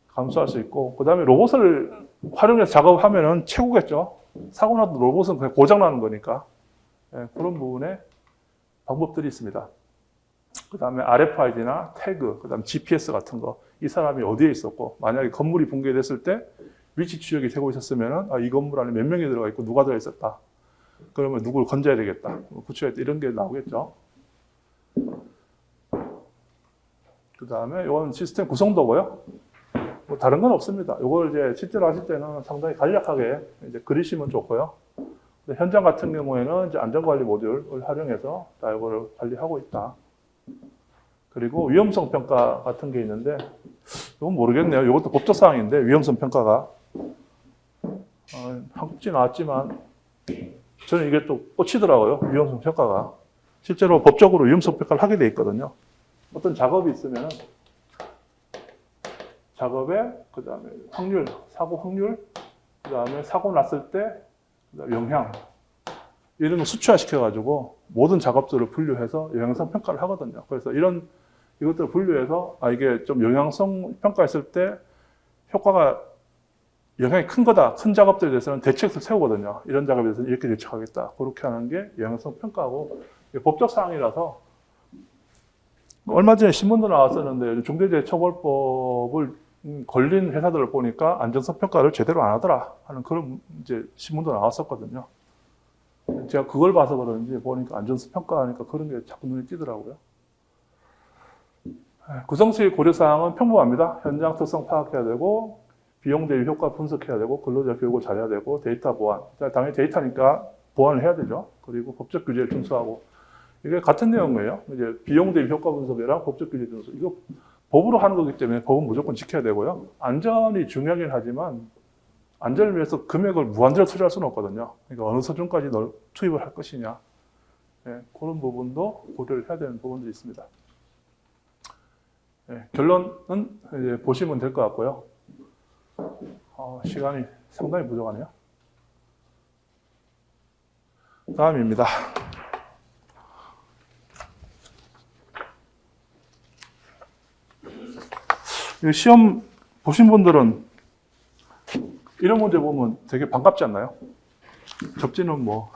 감소할 수 있고 그 다음에 로봇을 활용해서 작업하면은 최고겠죠. 사고 나도 로봇은 그냥 고장 나는 거니까. 네, 그런 부분에 방법들이 있습니다. 그 다음에 RFID나 태그, 그 다음에 GPS 같은 거, 이 사람이 어디에 있었고, 만약에 건물이 붕괴됐을 때 위치 추적이 되고 있었으면 이 건물 안에 몇 명이 들어가 있고 누가 들어있었다. 그러면 누구를 건져야 되겠다. 구출해야 돼. 이런 게 나오겠죠. 그 다음에 이건 시스템 구성도고요. 뭐 다른 건 없습니다. 이걸 이제 실제로 하실 때는 상당히 간략하게 이제 그리시면 좋고요. 현장 같은 경우에는 이제 안전관리 모듈을 활용해서 다 이거를 관리하고 있다. 그리고 위험성 평가 같은 게 있는데, 이건 모르겠네요. 이것도 법적 사항인데, 위험성 평가가. 한국지 나왔지만, 저는 이게 또 꽂히더라고요. 위험성 평가가. 실제로 법적으로 위험성 평가를 하게 돼 있거든요. 어떤 작업이 있으면, 작업에, 그 다음에 확률, 사고 확률, 그 다음에 사고 났을 때, 영향, 이런 거 수치화시켜가지고 모든 작업들을 분류해서 영향성 평가를 하거든요. 그래서 이것들을 분류해서, 이게 좀 영향성 평가했을 때 효과가 영향이 큰 거다. 큰 작업들에 대해서는 대책을 세우거든요. 이런 작업에 대해서는 이렇게 대책하겠다. 그렇게 하는 게 영향성 평가고, 법적 사항이라서, 얼마 전에 신문도 나왔었는데, 중대재해처벌법을 걸린 회사들을 보니까 안전성 평가를 제대로 안 하더라 하는 그런 이제 신문도 나왔었거든요. 제가 그걸 봐서 그런지 보니까 안전성 평가하니까 그런 게 자꾸 눈에 띄더라고요. 구성수의 고려사항은 평범합니다. 현장 특성 파악해야 되고, 비용 대비 효과 분석해야 되고, 근로자 교육을 잘해야 되고, 데이터 보안. 당연히 데이터니까 보안을 해야 되죠. 그리고 법적 규제를 준수하고. 이게 같은 내용이에요. 이제 비용 대비 효과 분석이랑 법적 규제 준수. 이거 법으로 하는 거기 때문에 법은 무조건 지켜야 되고요. 안전이 중요하긴 하지만, 안전을 위해서 금액을 무한대로 투자할 수는 없거든요. 그러니까 어느 수준까지 투입을 할 것이냐. 네, 그런 부분도 고려를 해야 되는 부분들이 있습니다. 네, 결론은 이제 보시면 될 것 같고요. 시간이 상당히 부족하네요. 다음입니다. 시험 보신 분들은 이런 문제 보면 되게 반갑지 않나요? 접지는 뭐.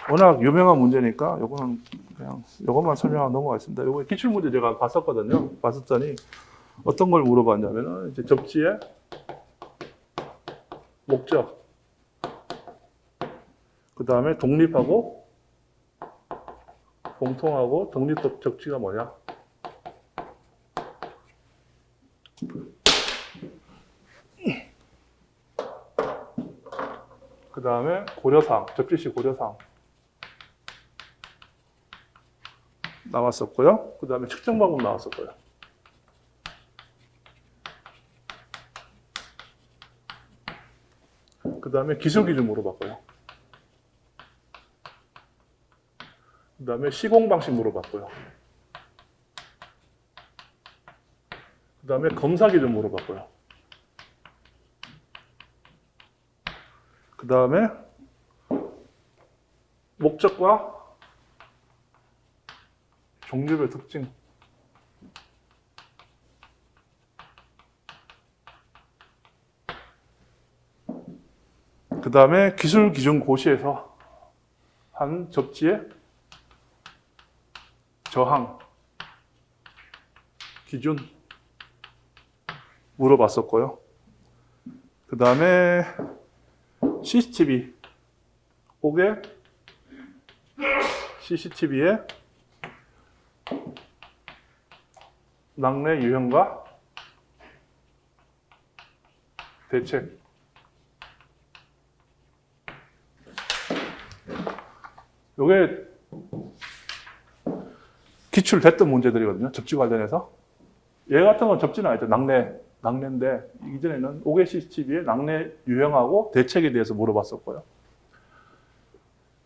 워낙 유명한 문제니까 요거는 그냥 요것만 설명하고 넘어가겠습니다. 요거 기출문제 제가 봤었거든요. 봤었더니 어떤 걸 물어봤냐면은 이제 접지의 목적, 그 다음에 독립하고 공통하고 독립적 적지가 뭐냐? 그 다음에 고려사항, 접지시 고려사항 나왔었고요. 그 다음에 측정 방법 나왔었고요. 그 다음에 기술 기준 물어봤고요. 그 다음에 시공 방식 물어봤고요. 그 다음에 검사 기준 물어봤고요. 그 다음에 목적과 종류별 특징. 그 다음에 기술 기준 고시에서 한 접지의 저항 기준 물어봤었고요. 그 다음에 CCTV, 옥의 CCTV의 낙뢰 유형과 대책. 요게 기출됐던 문제들이거든요. 접지 관련해서. 얘 같은 건 접지는 아니죠. 낙뢰인데 이전에는 5개 CCTV의 낙뢰 유형하고 대책에 대해서 물어봤었고요.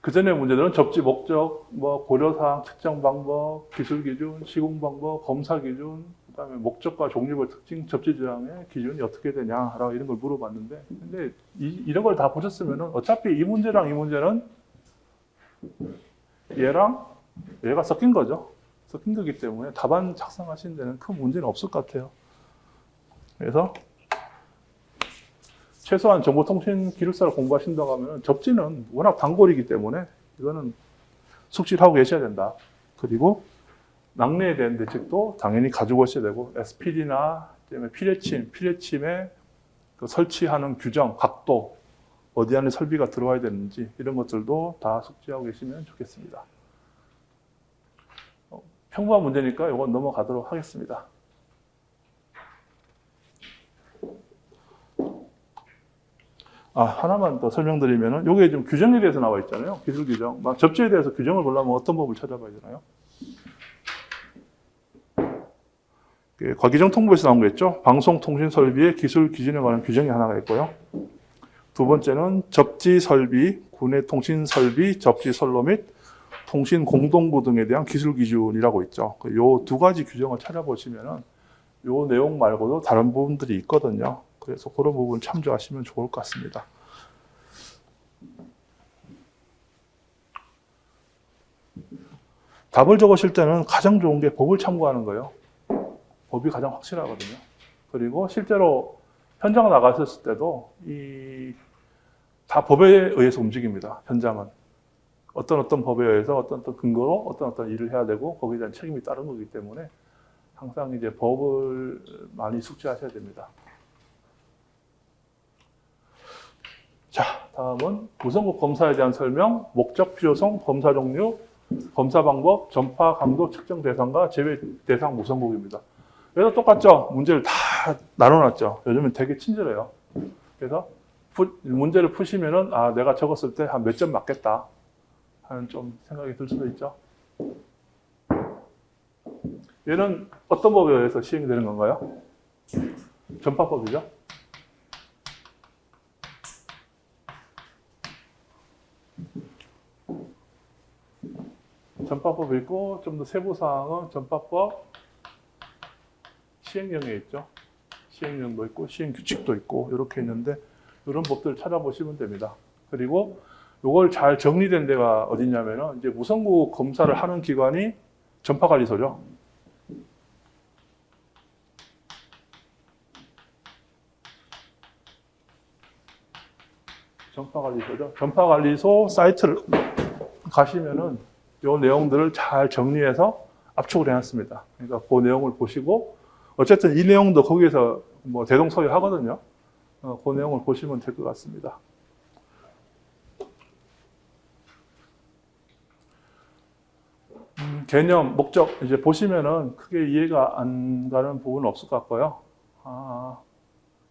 그 전에 문제들은 접지 목적, 고려사항, 측정 방법, 기술 기준, 시공 방법, 검사 기준, 그다음에 목적과 종류별 특징, 접지 저항의 기준이 어떻게 되냐라고 이런 걸 물어봤는데, 근데 이런 걸 다 보셨으면은 어차피 이 문제랑 이 문제는 얘랑 얘가 섞인 거죠. 섞인 거기 때문에 답안 작성하시는 데는 큰 문제는 없을 것 같아요. 그래서 최소한 정보통신 기술사를 공부하신다고 하면 접지는 워낙 단골이기 때문에 이거는 숙지를 하고 계셔야 된다. 그리고 낙뢰에 대한 대책도 당연히 가지고 오셔야 되고, SPD나 피레침의 그 설치하는 규정, 각도, 어디 안에 설비가 들어와야 되는지 이런 것들도 다 숙지하고 계시면 좋겠습니다. 평범한 문제니까 이건 넘어가도록 하겠습니다. 하나만 더 설명드리면은, 요게 좀 규정에 대해서 나와 있잖아요. 기술 규정. 막 접지에 대해서 규정을 보려면 어떤 법을 찾아봐야 되나요? 과기정통부에서 나온 거 있죠. 방송통신설비의 기술 기준에 관한 규정이 하나가 있고요. 두 번째는 접지설비, 군의 통신설비, 접지선로 및 통신공동구 등에 대한 기술 기준이라고 있죠. 요 두 가지 규정을 찾아보시면은 요 내용 말고도 다른 부분들이 있거든요. 그래서 그런 부분 참조하시면 좋을 것 같습니다. 답을 적으실 때는 가장 좋은 게 법을 참고하는 거예요. 법이 가장 확실하거든요. 그리고 실제로 현장 나갔을 때도 다 법에 의해서 움직입니다. 현장은. 어떤 법에 의해서 어떤 근거로 어떤 일을 해야 되고 거기에 대한 책임이 따른 거기 때문에 항상 이제 법을 많이 숙지하셔야 됩니다. 자, 다음은 무선국 검사에 대한 설명, 목적, 필요성, 검사 종류, 검사 방법, 전파 강도 측정 대상과 제외 대상 무선국입니다. 그래서 똑같죠? 문제를 다 나눠놨죠? 요즘은 되게 친절해요. 그래서 문제를 푸시면은, 내가 적었을 때 한 몇 점 맞겠다 하는 좀 생각이 들 수도 있죠. 얘는 어떤 법에 의해서 시행이 되는 건가요? 전파법이죠. 전파법이 있고, 좀 더 세부 사항은 전파법 시행령에 있죠. 시행령도 있고, 시행규칙도 있고, 이렇게 있는데, 이런 법들을 찾아보시면 됩니다. 그리고 이걸 잘 정리된 데가 어디냐면은, 이제 무선국 검사를 하는 기관이 전파관리소죠. 전파관리소죠. 전파관리소 사이트를 가시면은 이 내용들을 잘 정리해서 압축을 해놨습니다. 그러니까 그 내용을 보시고, 어쨌든 이 내용도 거기에서 뭐 대동소이하거든요. 그 내용을 보시면 될 것 같습니다. 개념, 목적, 이제 보시면은 크게 이해가 안 가는 부분은 없을 것 같고요.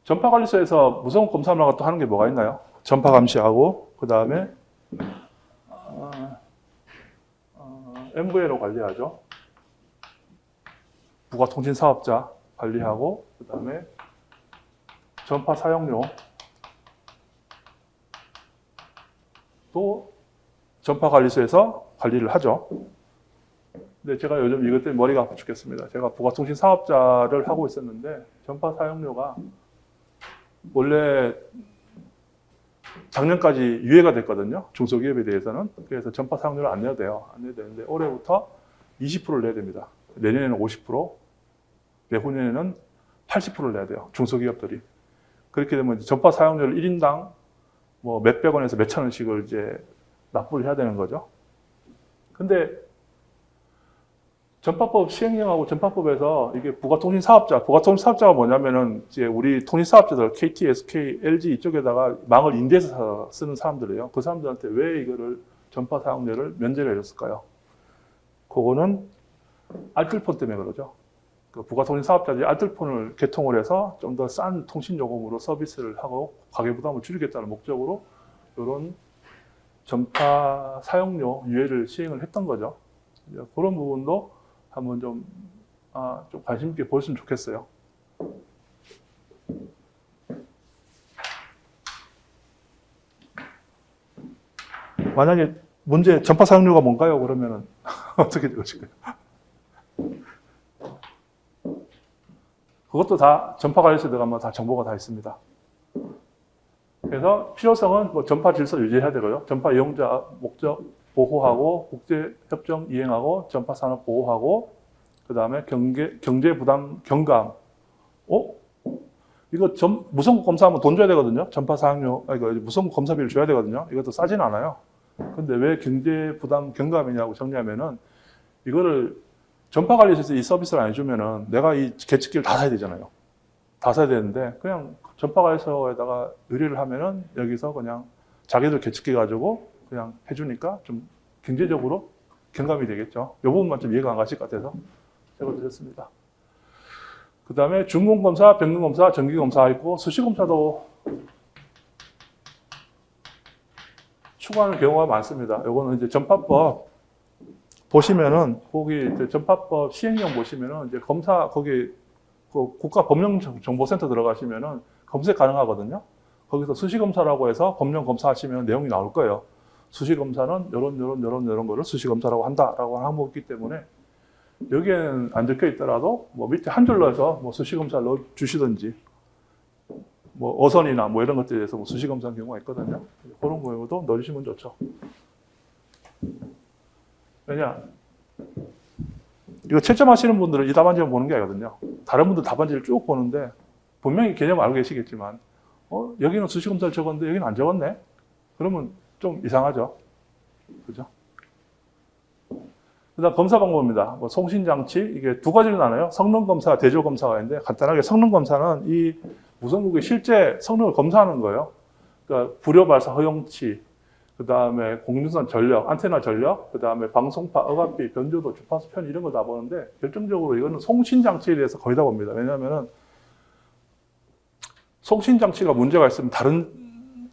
전파관리소에서 무선 검사 말고 또 하는 게 뭐가 있나요? 전파 감시하고, 그 다음에 MVNO 관리하죠. 부가통신 사업자 관리하고, 그 다음에 전파 사용료 또 전파관리소에서 관리를 하죠. 근데 제가 요즘 이것 때문에 머리가 아파 죽겠습니다. 제가 부가통신 사업자를 하고 있었는데 전파 사용료가 원래 작년까지 유예가 됐거든요. 중소기업에 대해서는. 그래서 전파 사용료를 안 내야 돼요. 안 내야 되는데 올해부터 20%를 내야 됩니다. 내년에는 50%, 내후년에는 80%를 내야 돼요. 중소기업들이. 그렇게 되면 전파 사용료를 1인당 뭐 몇백 원에서 몇천 원씩을 이제 납부를 해야 되는 거죠. 근데 전파법 시행령하고 전파법에서 이게 부가통신 사업자가 뭐냐면은 이제 우리 통신 사업자들 KT, SK, LG 이쪽에다가 망을 인대해서 쓰는 사람들이에요. 그 사람들한테 왜 이거를 전파 사용료를 면제를 해줬을까요? 그거는 알뜰폰 때문에 그러죠. 그 부가통신 사업자들이 알뜰폰을 개통을 해서 좀 더 싼 통신 요금으로 서비스를 하고 가계 부담을 줄이겠다는 목적으로 이런 전파 사용료 유예를 시행을 했던 거죠. 그런 부분도 한번 좀 관심 있게 보셨으면 좋겠어요. 만약에 문제 전파 사용료가 뭔가요? 그러면은 어떻게 되실까요? 그것도 다 전파관리소에 들어가면 다 정보가 다 있습니다. 그래서 필요성은 뭐 전파 질서 유지해야 되고요. 전파 이용자 목적 보호하고 국제협정 이행하고 전파 산업 보호하고 그 다음에 경제 부담 경감. 이거 무선국 검사하면 돈 줘야 되거든요. 전파 사용료 이거 무선국 검사비를 줘야 되거든요. 이것도 싸진 않아요. 근데 왜 경제 부담 경감이냐고 정리하면은 이거를 전파관리소에서 이 서비스를 안 해주면은 내가 이 계측기를 다 사야 되잖아요. 다 사야 되는데 그냥 전파관리소에다가 의뢰를 하면은 여기서 그냥 자기들 계측기 가지고 그냥 해주니까 좀 경제적으로 경감이 되겠죠. 이 부분만 좀 이해가 안 가실 것 같아서 적어드렸습니다. 그 다음에 준공검사, 변경검사, 정기검사 있고 수시검사도 추구하는 경우가 많습니다. 요거는 이제 전파법 보시면은 거기 이제 전파법 시행령 보시면은 이제 검사 거기 그 국가법령정보센터 들어가시면은 검색 가능하거든요. 거기서 수시검사라고 해서 법령 검사하시면 내용이 나올 거예요. 수시검사는 이런 거를 수시검사라고 한다라고 하는 항목이 있기 때문에 여기에는 안 적혀 있더라도 뭐 밑에 한 줄로 해서 뭐 수시검사 넣어 주시든지 뭐 어선이나 뭐 이런 것들에 대해서 뭐 수시검사하는 경우가 있거든요. 그런 경우도 넣어주시면 좋죠. 왜냐? 이거 채점하시는 분들은 이 답안지만 보는 게 아니거든요. 다른 분들 답안지를 쭉 보는데 분명히 개념을 알고 계시겠지만 여기는 수시검사를 적었는데 여기는 안 적었네? 그러면 좀 이상하죠. 그죠? 그 다음 검사 방법입니다. 뭐 송신장치, 이게 두 가지로 나눠요. 성능검사, 대조검사가 있는데 간단하게 성능검사는 이 무선국의 실제 성능을 검사하는 거예요. 그러니까 불효발사 허용치, 그 다음에 공중선 전력, 안테나 전력, 그 다음에 방송파, 억압비, 변조도, 주파수 편 이런 거 다 보는데 결정적으로 이거는 송신장치에 대해서 거의 다 봅니다. 왜냐하면은 송신장치가 문제가 있으면 다른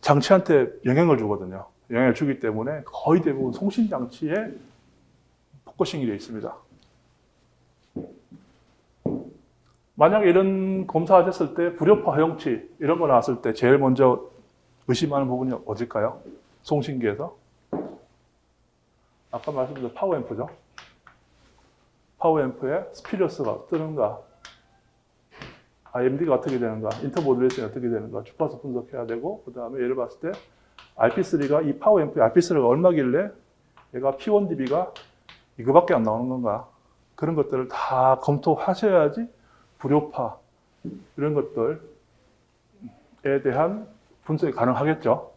장치한테 영향을 주거든요. 영향을 주기 때문에 거의 대부분 송신장치에 포커싱이 되어 있습니다. 만약에 이런 검사하셨을 때 불효파 허용치 이런 거 나왔을 때 제일 먼저 의심하는 부분이 어딜까요? 송신기에서 아까 말씀드린 파워앰프죠. 파워앰프에 스피리어스가 뜨는가, IMD가 어떻게 되는가, 인터모듈레이션이 어떻게 되는가, 주파수 분석해야 되고, 그 다음에 예를 봤을 때 IP3가 이 파워앰프의 IP3가 얼마길래 얘가 P1dB가 이거밖에 안 나오는 건가, 그런 것들을 다 검토하셔야지 불효파 이런 것들에 대한 분석이 가능하겠죠.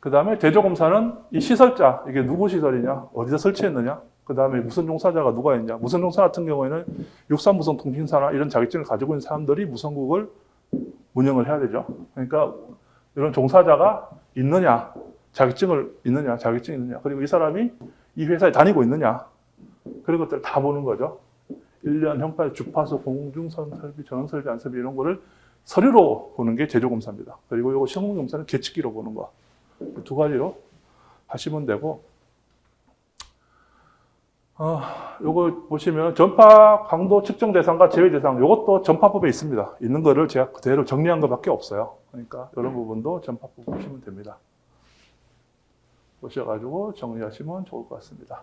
그 다음에 대조검사는 이 시설자, 이게 누구 시설이냐, 어디서 설치했느냐, 그 다음에 무선 종사자가 누가 있냐. 무선 종사 같은 경우에는 육상무선통신사나 이런 자격증을 가지고 있는 사람들이 무선국을 운영을 해야 되죠. 그러니까 이런 종사자가 있느냐, 자격증이 있느냐, 그리고 이 사람이 이 회사에 다니고 있느냐, 그런 것들을 다 보는 거죠. 1년 형평, 주파수, 공중선 설비, 전원 설비, 안 설비 이런 거를 서류로 보는 게 제조검사입니다. 그리고 이거 시험검사는 계측기로 보는 거. 두 가지로 하시면 되고, 요거 보시면 전파 강도 측정 대상과 제외 대상, 요것도 전파법에 있습니다. 있는 거를 제가 그대로 정리한 것밖에 없어요. 그러니까 이런 부분도 전파법 보시면 됩니다. 보셔가지고 정리하시면 좋을 것 같습니다.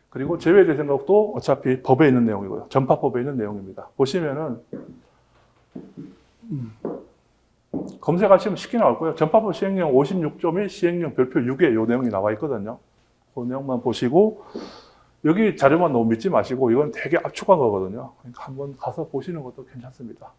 그리고 제외 대상각도 어차피 법에 있는 내용이고요. 전파법에 있는 내용입니다. 보시면은 검색하시면 쉽게 나올 거예요. 전파법 시행령 56.1 시행령 별표 6에 이 내용이 나와 있거든요. 그 내용만 보시고 여기 자료만 너무 믿지 마시고 이건 되게 압축한 거거든요. 그러니까 한번 가서 보시는 것도 괜찮습니다.